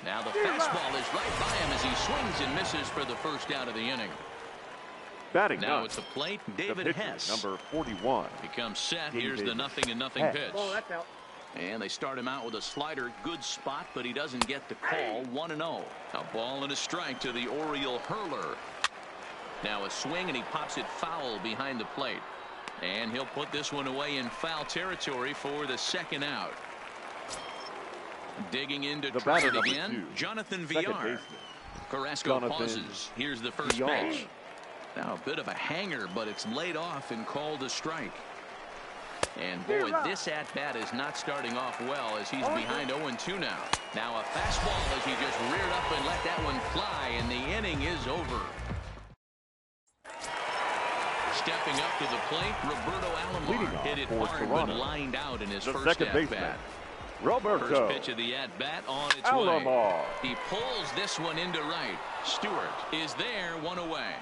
Now the fastball is right by him as he swings and misses for the first out of the inning. Batting Now ninth, at the plate, the David pitcher, Hess. number 41. Becomes set. David Here's the 0-0 Hess. pitch. And they start him out with a slider. Good spot, but he doesn't get the call. 1-0. A ball and a strike to the Oriole hurler. Now a swing, and he pops it foul behind the plate. And he'll put this one away in foul territory for the second out. Digging in to The try batter, it number again. 2, Jonathan second VR. baseman, Carrasco Jonathan pauses. Here's the first VR. pitch. Now a bit of a hanger, but it's laid off and called a strike. And boy, this at-bat is not starting off well as he's behind 0-2 now. Now a fastball as he just reared up and let that one fly, and the inning is over. Stepping up to the plate, Roberto Alomar hit it hard but lined out in his The first second at-bat. baseman, Roberto First pitch of the at-bat on its Alomar. way. He pulls this one into right. Stewart is there, one away.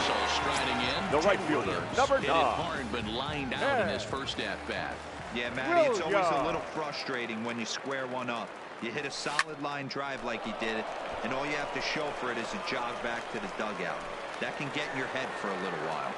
So striding in, The right Tim fielder, Williams number hit it 9. hard but lined out in his first at-bat. Yeah, Matty, it's always a Williams. little frustrating when you square one up. You hit a solid line drive like he did, and all you have to show for it is a jog back to the dugout. That can get in your head for a little while.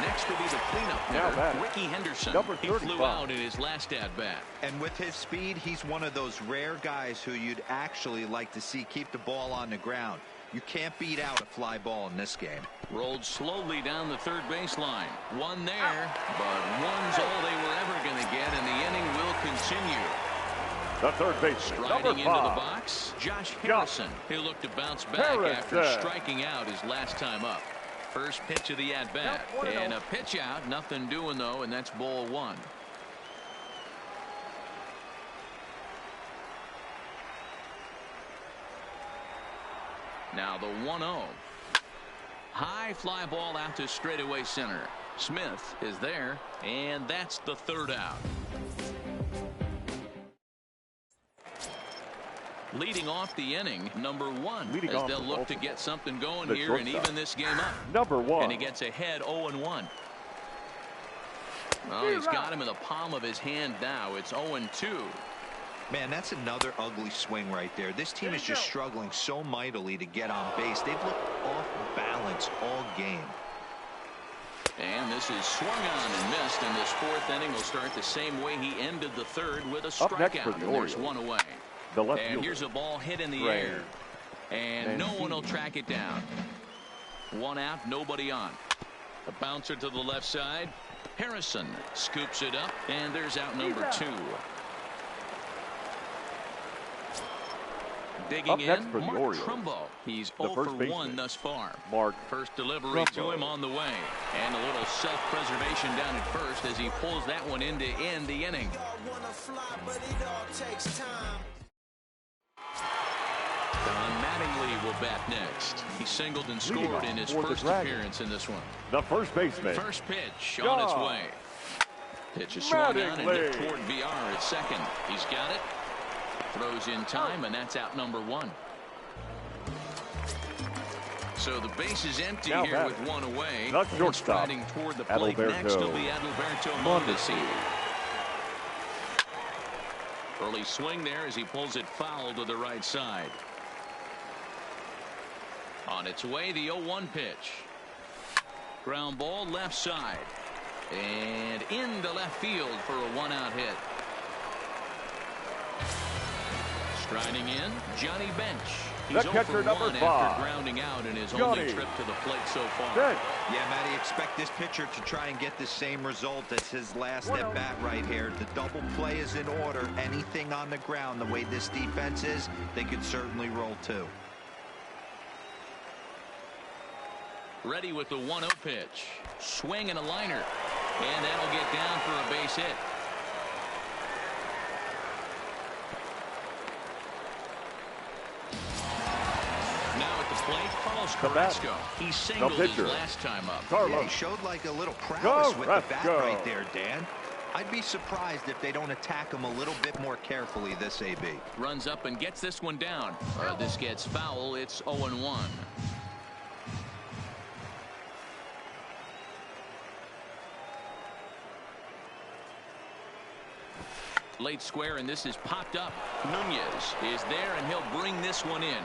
Next will be the cleanup Now hitter, batting, Ricky Henderson. number He 35. flew out in his last at-bat. And with his speed, he's one of those rare guys who you'd actually like to see keep the ball on the ground. You can't beat out a fly ball in this game. Rolled slowly down the third baseline. One there, but one's all they were ever going to get, and the inning will continue. The third baseman, Striding number into the 5. box, Josh Harrison. He'll look to bounce back after striking out his last time up. First pitch of the at-bat. And a pitch out. Nothing doing, though, and that's ball 1. Now the 1-0. High fly ball out to straightaway center. Smith is there, and that's the third out. Leading off the inning, number 1, as they'll look to get something going here and even this game up. Number 1. And he gets ahead 0-1. Well, he's got him in the palm of his hand now. It's 0-2. Man, that's another ugly swing right there. This team is just struggling so mightily to get on base. They've looked off balance all game. And this is swung on and missed, and this 4th inning will start the same way he ended the 3rd with a strikeout. And there's one away. And here's a ball hit in the air. And no one will track it down. 1 out, nobody on. A bouncer to the left side. Harrison scoops it up, and there's out number 2. Digging in, Mark Trumbo. He's 0 for 1 thus far. First delivery to him on the way. And a little self-preservation down at first as he pulls that one in to end the inning. Don Mattingly will bat next. He singled and scored in his first appearance in this one. The first baseman. First pitch on its way. Pitch is swung on and hit toward VR at second. He's got it. Throws in time, and that's out number 1. So the base is empty here with 1 away. And striding toward the plate next will be Adalberto Mondesi. Early swing there as he pulls it foul to the right side. On its way, the 0-1 pitch. Ground ball left side. And into left field for a 1-out hit. Striding in, Johnny Bench. He's 0 for 1 after grounding out in his only trip to the plate so far. Yeah, Matty, expect this pitcher to try and get the same result as his last at bat right here. The double play is in order. Anything on the ground, the way this defense is, they could certainly roll too. Ready with the 1-0 pitch. Swing and a liner. And that'll get down for a base hit. Plate Carlos Carrasco. He singled his last time up. Yeah, he showed like a little prowess with the bat right there, Dan. I'd be surprised if they don't attack him a little bit more carefully this AB. Runs up and gets this one down. This gets foul. It's 0-1. Late square, and this is popped up. Nunez is there, and he'll bring this one in.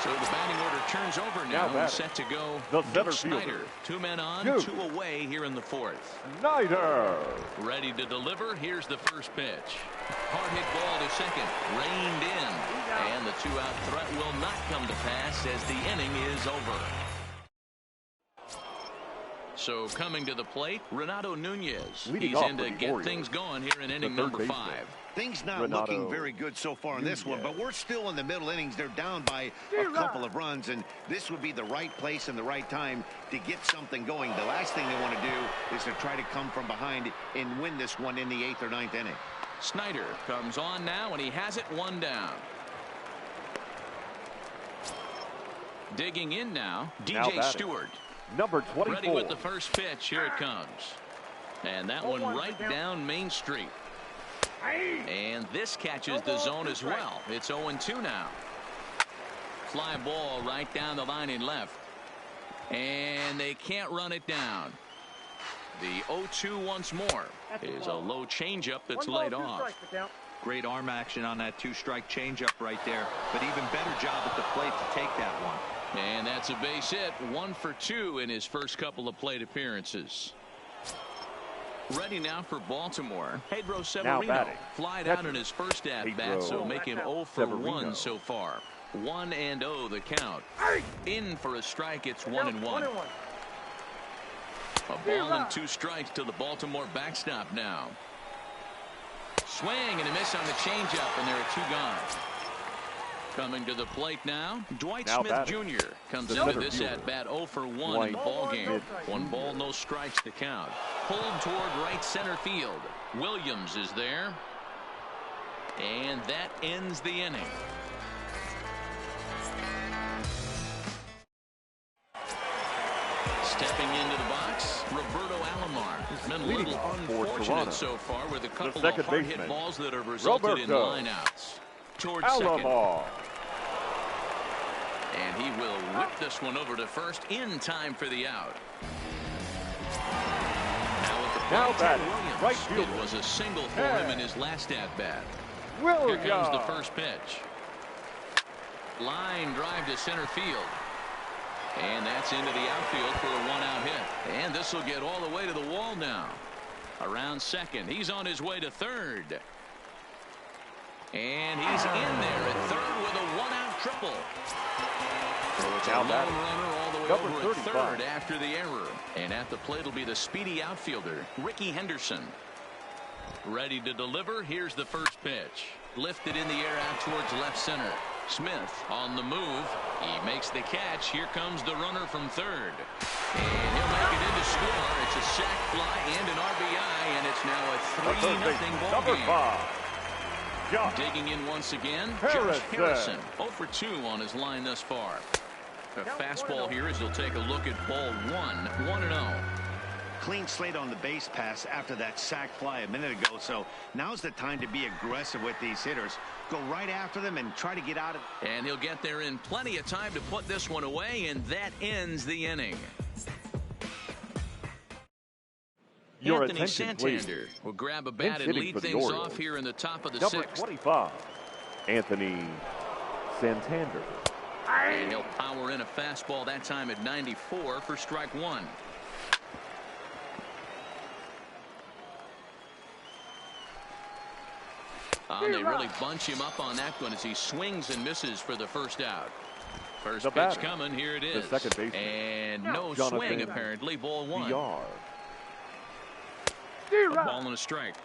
So the batting order turns over now and set to go. Snyder. 2 men on, 2 away here in the 4th. Snyder. Ready to deliver. Here's the first pitch. Hard hit ball to second. Reined in. And the 2-out threat will not come to pass as the inning is over. So coming to the plate, Renato Nunez. He's in to get things going here in inning number 5. Things not looking very good so far in this one, but we're still in the middle innings. They're down by a couple of runs, and this would be the right place and the right time to get something going. The last thing they want to do is to try to come from behind and win this one in the 8th or 9th inning. Snyder comes on now, and he has it 1 down. Digging in now, DJ Stewart. Number 24. Ready with the first pitch. Here it comes. And that one right down Main Street. And this catches the zone as well. It's 0-2 now. Fly ball right down the line in left. And they can't run it down. The 0-2 once more is a low changeup that's laid off. Great arm action on that 2-strike changeup right there. But even better job at the plate to take that one. And that's a base hit. 1 for 2 in his first couple of plate appearances. Ready now for Baltimore. Pedro Severino flied out in his first at-bat, so make him 0 for 1 so far. 1-0 the count. In for a strike, it's 1-1. A ball and 2 strikes to the Baltimore backstop now. Swing and a miss on the changeup, and there are 2 gone. Coming to the plate now, Dwight Smith Jr. comes into this at-bat 0 for 1 in the ballgame. 1 ball, no strikes to count. Pulled toward right center field. Williams is there. And that ends the inning. Stepping into the box, Roberto Alomar. Been a leading little off for unfortunate Toronto. so far with a couple second of hard-hit baseman, balls that have resulted in Roberto lineouts. Towards second. Alomar. And he will whip this one over to first in time for the out. Now batting, Williams. right fielder. It was a single for him in his last at-bat. Williams. Here comes the first pitch. Line drive to center field. And that's into the outfield for a one-out hit. And this will get all the way to the wall now. Around second. He's on his way to third. And he's in there at third with a one-out triple. So it's a lone runner all the way over at third after the error. And at the plate will be the speedy outfielder, Ricky Henderson. Ready to deliver. Here's the first pitch. Lifted in the air out towards left center. Smith on the move. He makes the catch. Here comes the runner from third. And he'll make it into score. It's a sac fly and an RBI, and it's now a 3-0 ball game. Digging in once again, Josh Harrison. 0 for 2 on his line thus far. A fastball here as he'll take a look at ball 1, 1-0. Clean slate on the base pass after that sac fly a minute ago, so now's the time to be aggressive with these hitters. Go right after them and try to get out of it. And he'll get there in plenty of time to put this one away, and that ends the inning. Your Anthony attention, Santander please. will grab a bat and lead things off here in the top of the Number sixth. 25, Anthony Santander. And he'll power in a fastball that time at 94 for strike one. They really bunch him up on that one as he swings and misses for the first out. First pitch coming. Here it is. The second baseman. And no Jonathan swing apparently. Ball one. VR. A ball and a strike.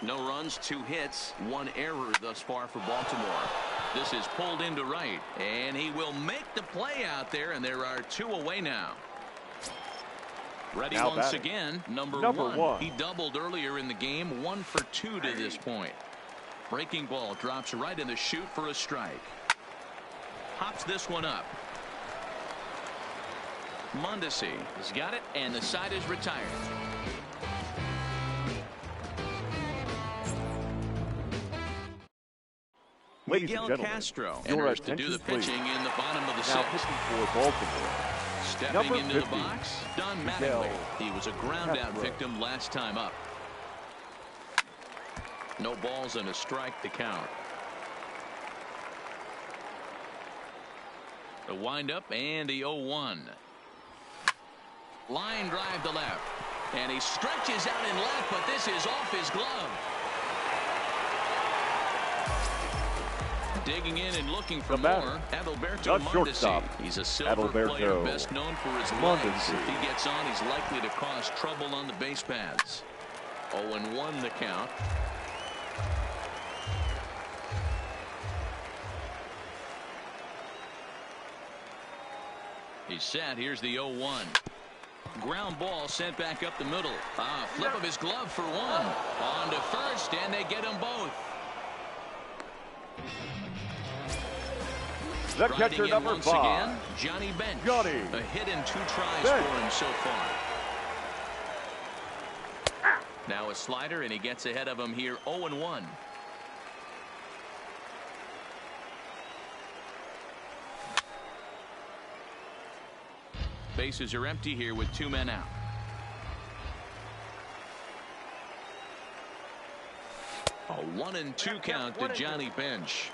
No runs, 2 hits, 1 error thus far for Baltimore. This is pulled into right, and he will make the play out there, and there are 2 away now. Ready Now once batting. again, number Number one. He doubled earlier in the game, 1 for 2 to this point. Breaking ball drops right in the chute for a strike. Hops this one up. Mondesi has got it, and the side is retired. Ladies Miguel and gentlemen, Castro your enters to do the attention, pitching please. in the bottom of the Now sixth. pitching for Baltimore. Stepping Number into 50, the box, Don Miguel Mattingly. He was a ground-out Castro. victim last time up. No balls and a strike to count. The windup and the 0-1. Line drive to left. And he stretches out in left, but this is off his glove. Digging in and looking for more, Adalberto Mondesi. He's a silver player, best known for his legs. If he gets on, he's likely to cause trouble on the base paths. 0-1 the count. He's set. Here's the 0-1. Ground ball sent back up the middle. Flip of his glove for one. On to first, and they get them both. The catcher, number once 5. Again, Johnny Bench. A hit in 2 tries for him so far. Now a slider, and he gets ahead of him here 0-1. Bases are empty here with 2 men out. A 1-2 count to Johnny Bench.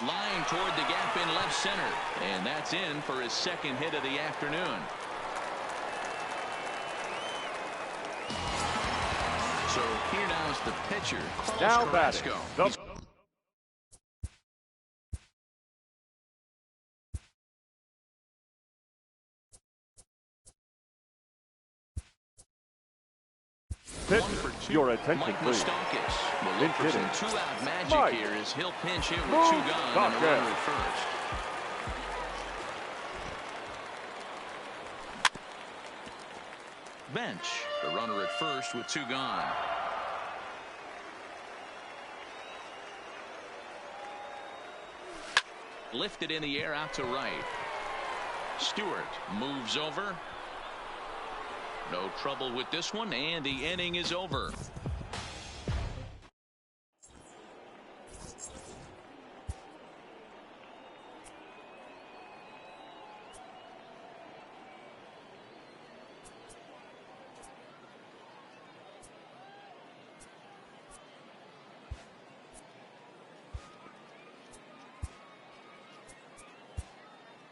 Line toward the gap in left center. And that's in for his second hit of the afternoon. So here now is the pitcher, Carlos Carrasco. Your attention, Mike please. Moustakas will look for some 2-out magic Mike. here as he'll pinch hit with 2 gone and a runner at first. Bench, the runner at first with 2 gone. Lifted in the air out to right. Stewart moves over. No trouble with this one, and the inning is over.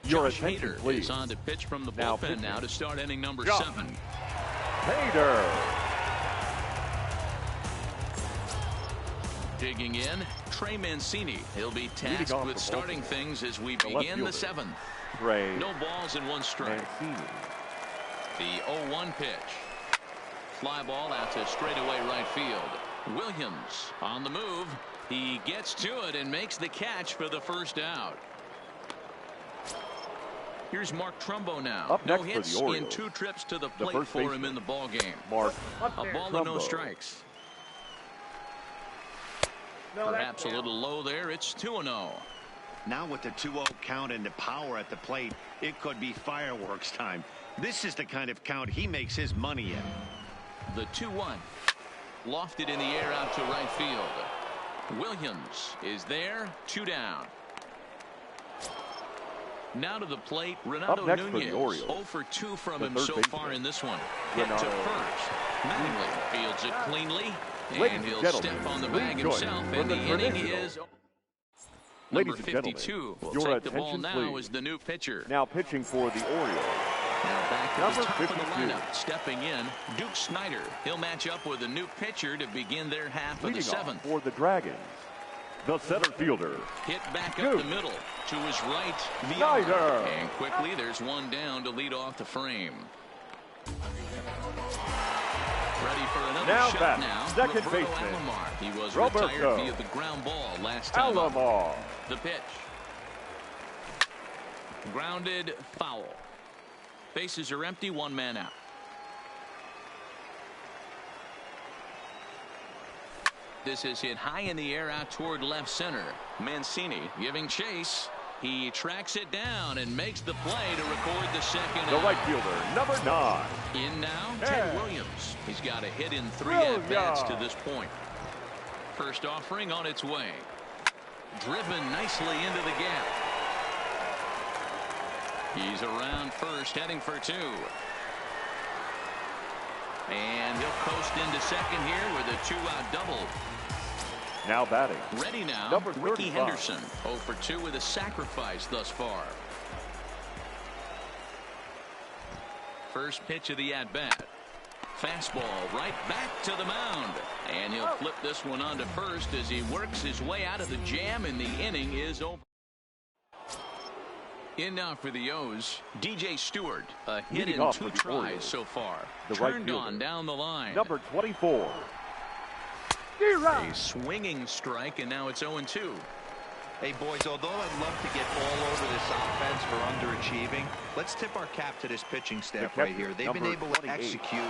Your Josh attention, Hader please. is on to pitch from the bullpen now to start inning number 7. Hader. Digging in, Trey Mancini. He'll be tasked with starting things as we begin the 7th. No balls and 1 strike. Mancini. The 0-1 pitch. Fly ball out to straightaway right field. Williams on the move. He gets to it and makes the catch for the first out. Here's Mark Trumbo now. Up No next hits for the in Orioles. 2 trips to the plate for him in the ball game. Mark A ball and no strikes. Perhaps a little low there. It's 2-0. Now with the 2-0 count and the power at the plate, it could be fireworks time. This is the kind of count he makes his money in. The 2-1. Lofted in the air out to right field. Williams is there. 2 down. Now to the plate, Renato Nunez. 0 for 2 from him so far in this one. Hit to first. Mattingly fields it cleanly, and he'll step on the bag himself, and the inning is number 52. Will take the ball now as the new pitcher. Now pitching for the Orioles. Now back to Number the top 52. of the lineup. Stepping in, Duke Snider. He'll match up with a new pitcher to begin their half of the 7th. For the Dragons, the center fielder. Hit back up the middle to his right. Snider. And quickly there's 1 down to lead off the frame. Ready for another shot now. Second Roberto baseman. Alomar. He was Roberto retired via the ground ball last time. Alomar. The pitch. Grounded foul. Bases are empty. 1 man out. This is hit high in the air out toward left center. Mancini giving chase. He tracks it down and makes the play to record the second The out. right fielder, number 9. In now, Ted Williams. He's got a hit in 3 at-bats to this point. First offering on its way. Driven nicely into the gap. He's around first, heading for 2. And he'll coast into second here with a 2-out double. Now batting. Ready now, number Ricky 35. Henderson. 0 for 2 with a sacrifice thus far. First pitch of the at-bat. Fastball right back to the mound. And he'll flip this one onto first as he works his way out of the jam, and the inning is over. In now for the O's, DJ Stewart. A hit Leading in off 2 for the tries Orioles, so far. the right Turned fielder, on down the line. Number 24. A swinging strike, and now it's 0-2. Hey, boys, although I'd love to get all over this offense for underachieving, let's tip our cap to this pitching staff right here. They've been able to execute,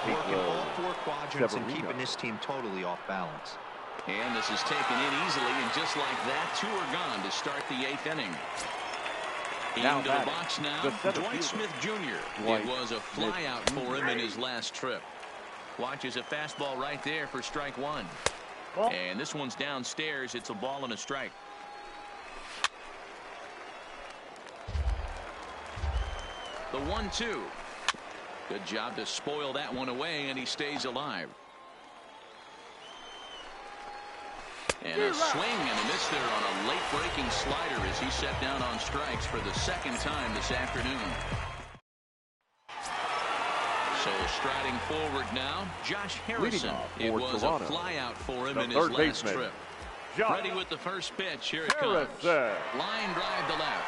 working all 4 quadrants and keeping this team totally off balance. And this is taken in easily, and just like that, 2 are gone to start the 8th inning. Into the box now, Dwight Smith Jr. It was a fly out for him in his last trip. Watches a fastball right there for strike 1. And this one's downstairs. It's a ball and a strike. The 1-2. Good job to spoil that one away, and he stays alive. And a swing and a miss there on a late breaking slider as he set down on strikes for the 2nd time this afternoon. So striding forward now, Josh Harrison. It was a fly out for him in his last trip. Ready with the first pitch. Here it comes. Line drive to left.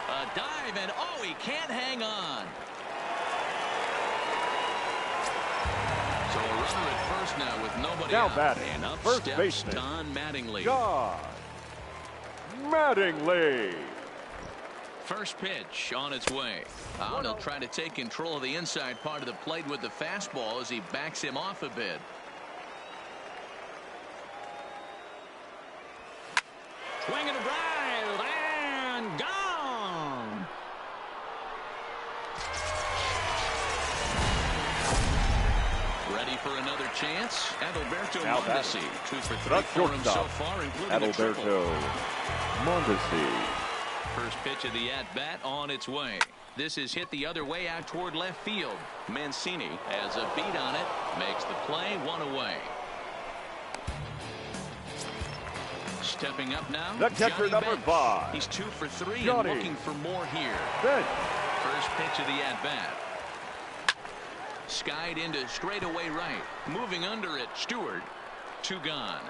A dive, and oh, he can't hang on. So a runner at first now with nobody out. Batting, and up first steps baseman, Don Mattingly. John Mattingly. First pitch on its way. He'll try to take control of the inside part of the plate with the fastball as he backs him off a bit. Swing and a drive, and for another chance. Adalberto Now Mondesi, 2 for 3 the for him so shortstop, far, including a triple. Adalberto Mondesi. First pitch of the at-bat on its way. This is hit the other way out toward left field. Mancini has a beat on it, makes the play, 1 away. Stepping up now, The catcher, Johnny number Bench. 5. He's 2 for 3 Johnny and looking for more here. Bench. First pitch of the at-bat. Skied into straightaway right. Moving under it, Stewart. 2 gone.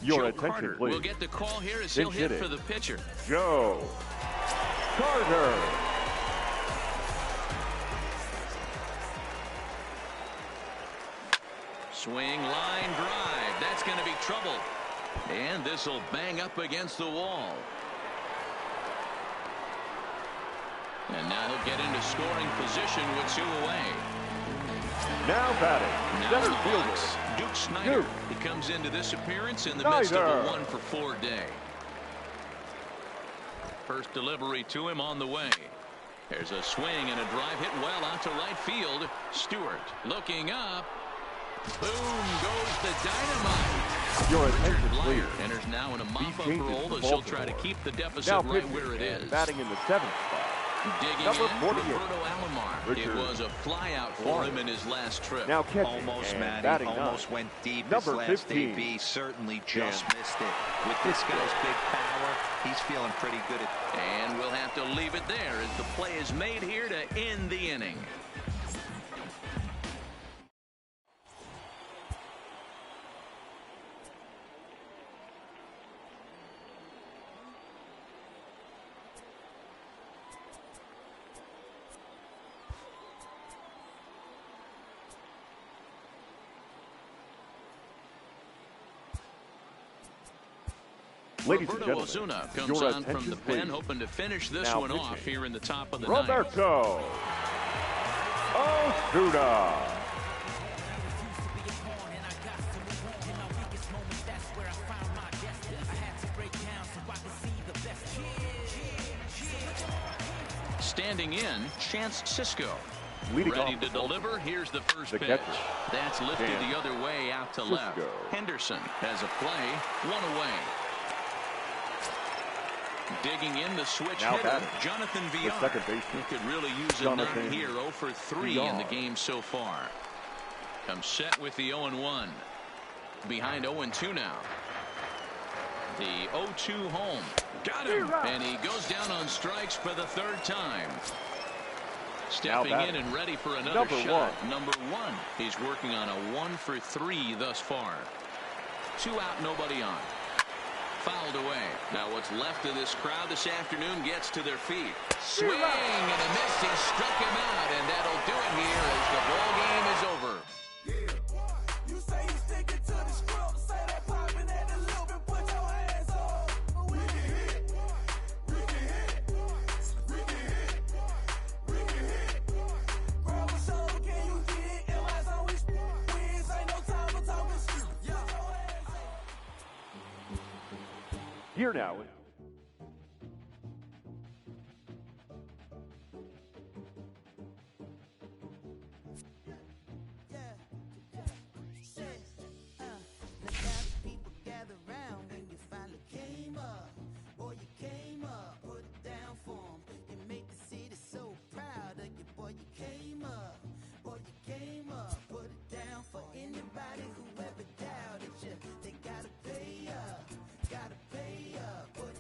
Your Joe attention, Carter please. will get the call here as he'll hit for the pitcher. Joe Carter. Swing, line drive. That's going to be trouble. And this will bang up against the wall. And now he'll get into scoring position with 2 away. Now batting, Now center in the fielder, box, Duke Snyder. Duke. He comes into this appearance in the midst of a Snyder. 1 for 4 day. First delivery to him on the way. There's a swing and a drive hit well out to right field. Stewart looking up. Boom goes the dynamite. Your Richard attention, Lyer please. enters now in a mop-up changes role to as she'll try to Baltimore. keep the deficit Now right pitching where it and is. batting in the 7th spot. Digging Number in, 48. Roberto Alomar. It Richard was a flyout for him in his last trip. Now catching Almost, and Matty. batting Almost 9. went deep Number his last 15. AB. Certainly just Dan. missed it. With this guy's big power, he's feeling pretty good at. And we'll have to leave it there as the play is made here to end the inning. Ladies and Roberto gentlemen, Osuna comes your on from attention, the pen, please. hoping to finish this Now one pitching. off here in the top of the ninth. Roberto Osuna. Standing in, Chance Cisco. Leading Ready off to the ball. deliver. Here's the first The pitch. catcher. That's lifted Chance the other way out to left. Cisco. Henderson has a play, 1 away. Digging in the switch Now hitter, batting. Jonathan The Villar. second baseman, He could really use a Jonathan nut here. 0 for 3 in the Villar. game so far. Comes set with the 0-1. Behind 0-2 now. The 0-2 home. Got him. And he goes down on strikes for the 3rd time. Stepping in and ready for another Number shot. 1. Number 1. He's working on a 1 for 3 thus far. 2 out, nobody on. Fouled away. Now what's left of this crowd this afternoon gets to their feet. Swing and a miss. He struck him out, and that'll do it here as the ball game is over. You say you sticking to the script, say that popping at the loop and put your hands up. We can hit, we can hit, we can hit, we can hit. Grab a shoulder, can you get it? Am I so we wins? Ain't no time for talking shit. Yeah. Here now. Anybody who ever doubted you, they gotta pay up, put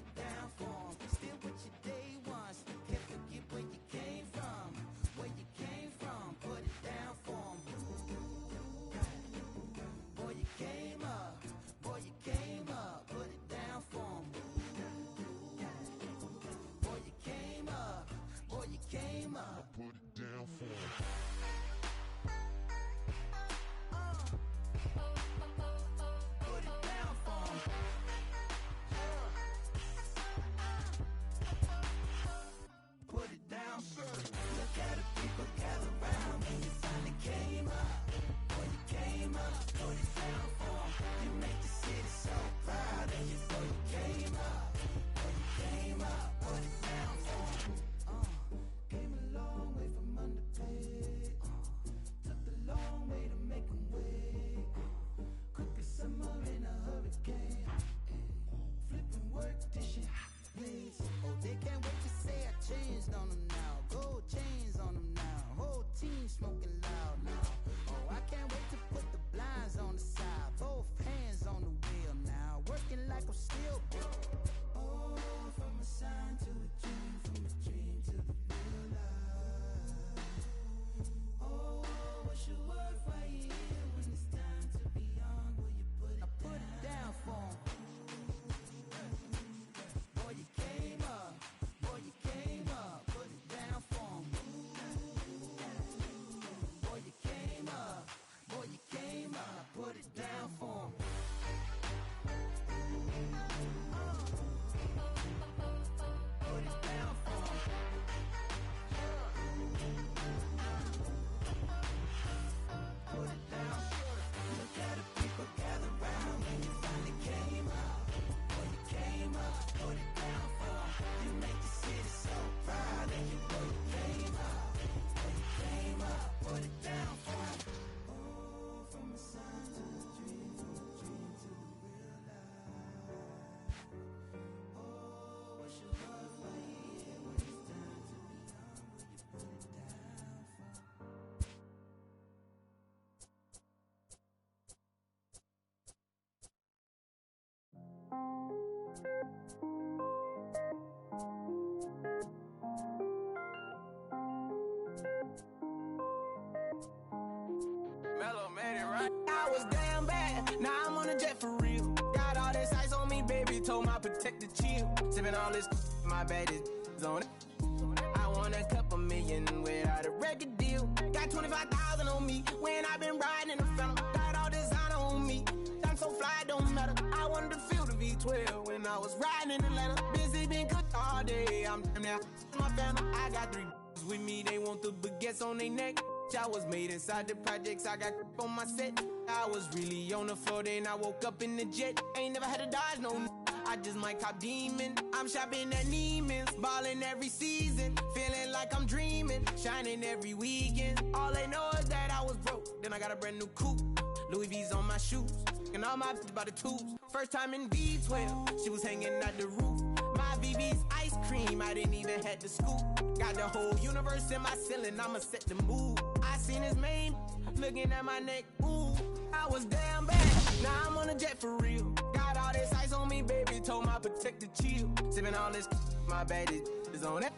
told my protector chill. Sipping all this, my bad is on it. I want a couple million without a record deal. Got 25,000 on me when I been riding in the phantom. Got all designer on me. I'm so fly, don't matter. I wanted to feel the V12 when I was riding in Atlanta. Busy been cooked all day. I'm damn near my phantom. I got 3 with me. They want the baguettes on their neck. I was made inside the projects. I got on my set. I was really on the floor. Then I woke up in the jet. Ain't never had to dodge no. I just might cop demon. I'm shopping at Neiman's, balling every season, feeling like I'm dreaming, shining every weekend. All they know is that I was broke. Then I got a brand new coupe, Louis V's on my shoes, and all my by the tubes. First time in V12, she was hanging out the roof. My VV's ice cream, I didn't even have to scoop. Got the whole universe in my ceiling, I'ma set the mood. I seen his main, looking at my neck, ooh. I was damn bad, now I'm on a jet for real. Got all this ice on me, baby, told my protector chill. Sipping all this, my bad is on it.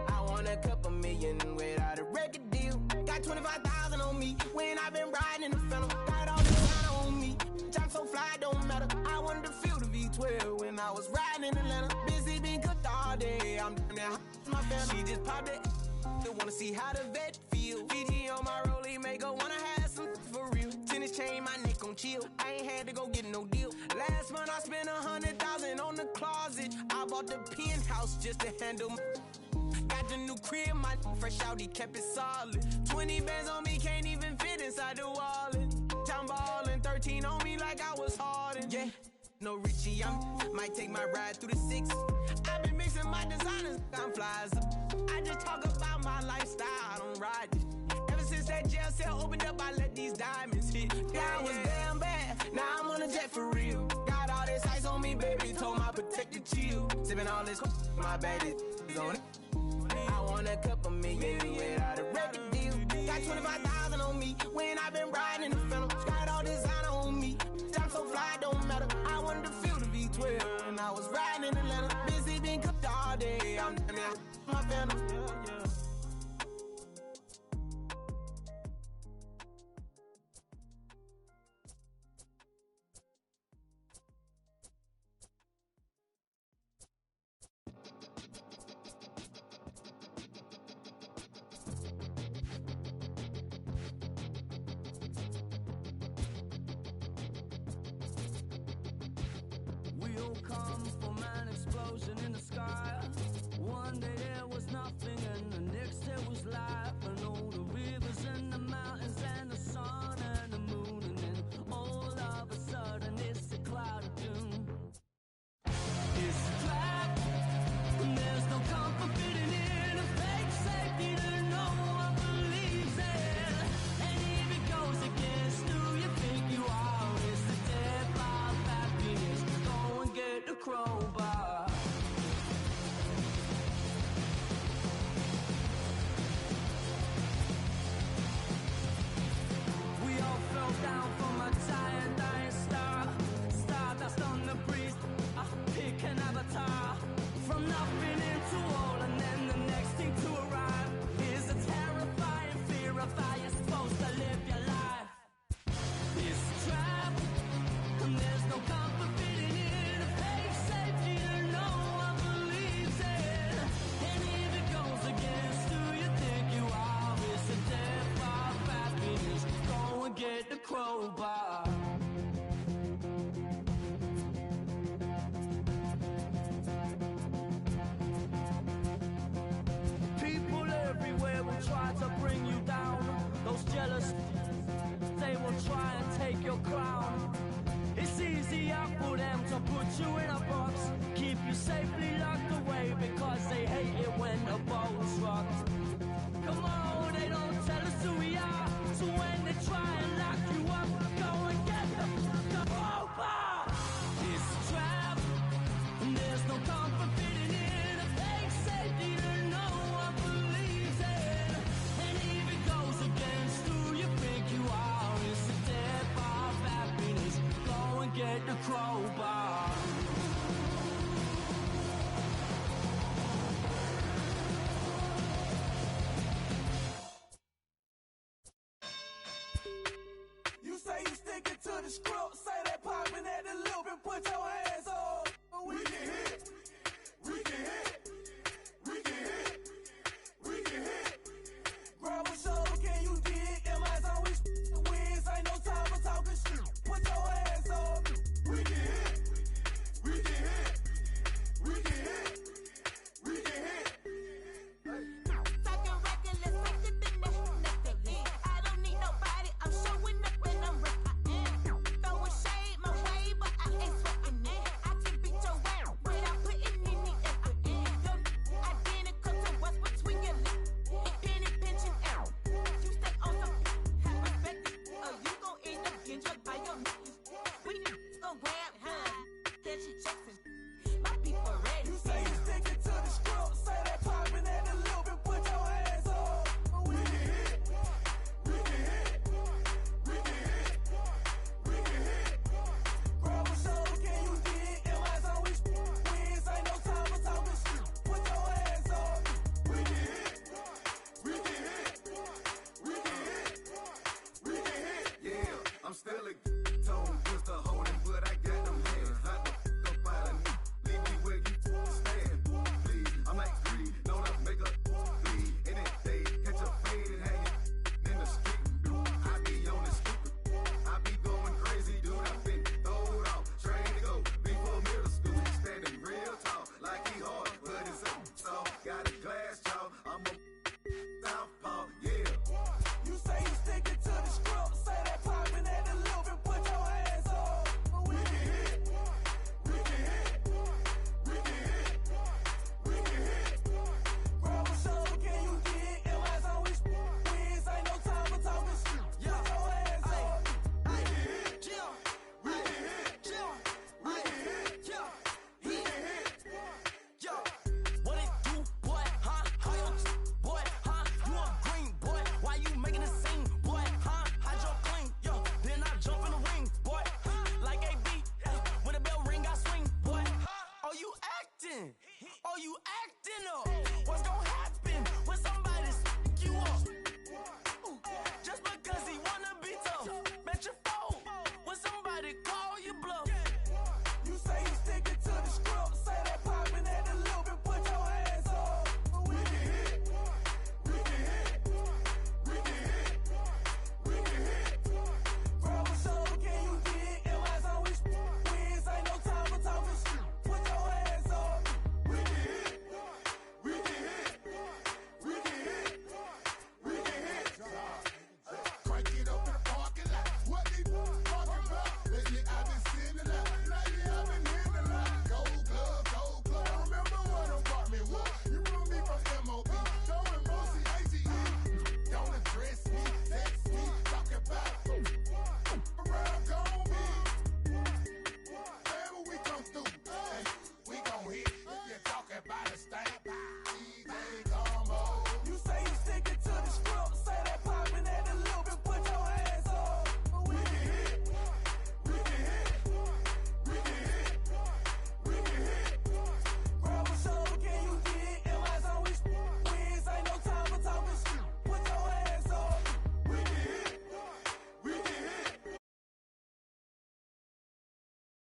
I want a couple million without a record deal. Got 25,000 on me when I been riding in the phantom. Got all this honor on me, I'm so fly, don't matter. I wanted to feel the V12 when I was riding in Atlanta. Busy been cooked all day, I'm down there, my family. She just popped it, they wanna see how the vet feel. Fiji on my rollie, make her wanna have some for real. Tennis chain, my neck on chill. I ain't had to go get no deal. Last month I spent 100,000 on the closet. I bought the penthouse just to handle my. Got the new crib, my fresh out, he kept it solid. 20 bands on me, can't even fit inside the wallet. I'm ballin', 13 on me like I was Harden. Yeah, no Richie, might take my ride through the 6. I've been mixing my designers, I'm flies. I just talk about my lifestyle, I don't ride it. Ever since that jail cell opened up, I let these diamonds hit. Yeah, I was damn bad, now I'm on a jet for real. Got all this ice on me, baby, told my protector chill. Sipping all this, my bad is on it. I want a couple million without a record deal. Got 25,000 on me when I been riding in the phantom. Got all designer on me, I'm so fly, don't matter. I wanted to feel the V12 when I was riding in Atlanta. Busy been cooked all day, I'm damn near my phantom. We'll come from an explosion in the sky. One day there was nothing and the next there was life. And all the rivers and the mountains and the sun and the moon. And then all of a sudden it's a cloud of doom. It's a trap and there's no comfort fitting in. A fake safety that no one believes in. And if it goes against who you think you are, it's the death of happiness. Go and get the crowbar. We all fell down from a giant dying star. Stardust on the breeze, pick an avatar. From nothing into all and then the next thing to arrive is a terrifying fear of how you're supposed to live your life. It's a trap, and there's no comfort fitting in. A fake safety that no one believes in. And if it goes against who you think you are, it's a death of happiness. Go and get the crowbar. People everywhere will try to bring you down. Those jealous, they will try and take your crown. It's easier for them to put you in a box, keep you safely locked away because they hate it when the boat's rocked. Come on, they don't tell us who we are, so when they try and lock you up, go and get the crowbar. It's a trap, and there's no comfort fitting in. A fake safety that no one believes in. And if it goes against who you think you are, it's the death of happiness. Go and get the crowbar. You say you sticking to the script, say that poppin' at the loop and put your hands on. feeling good.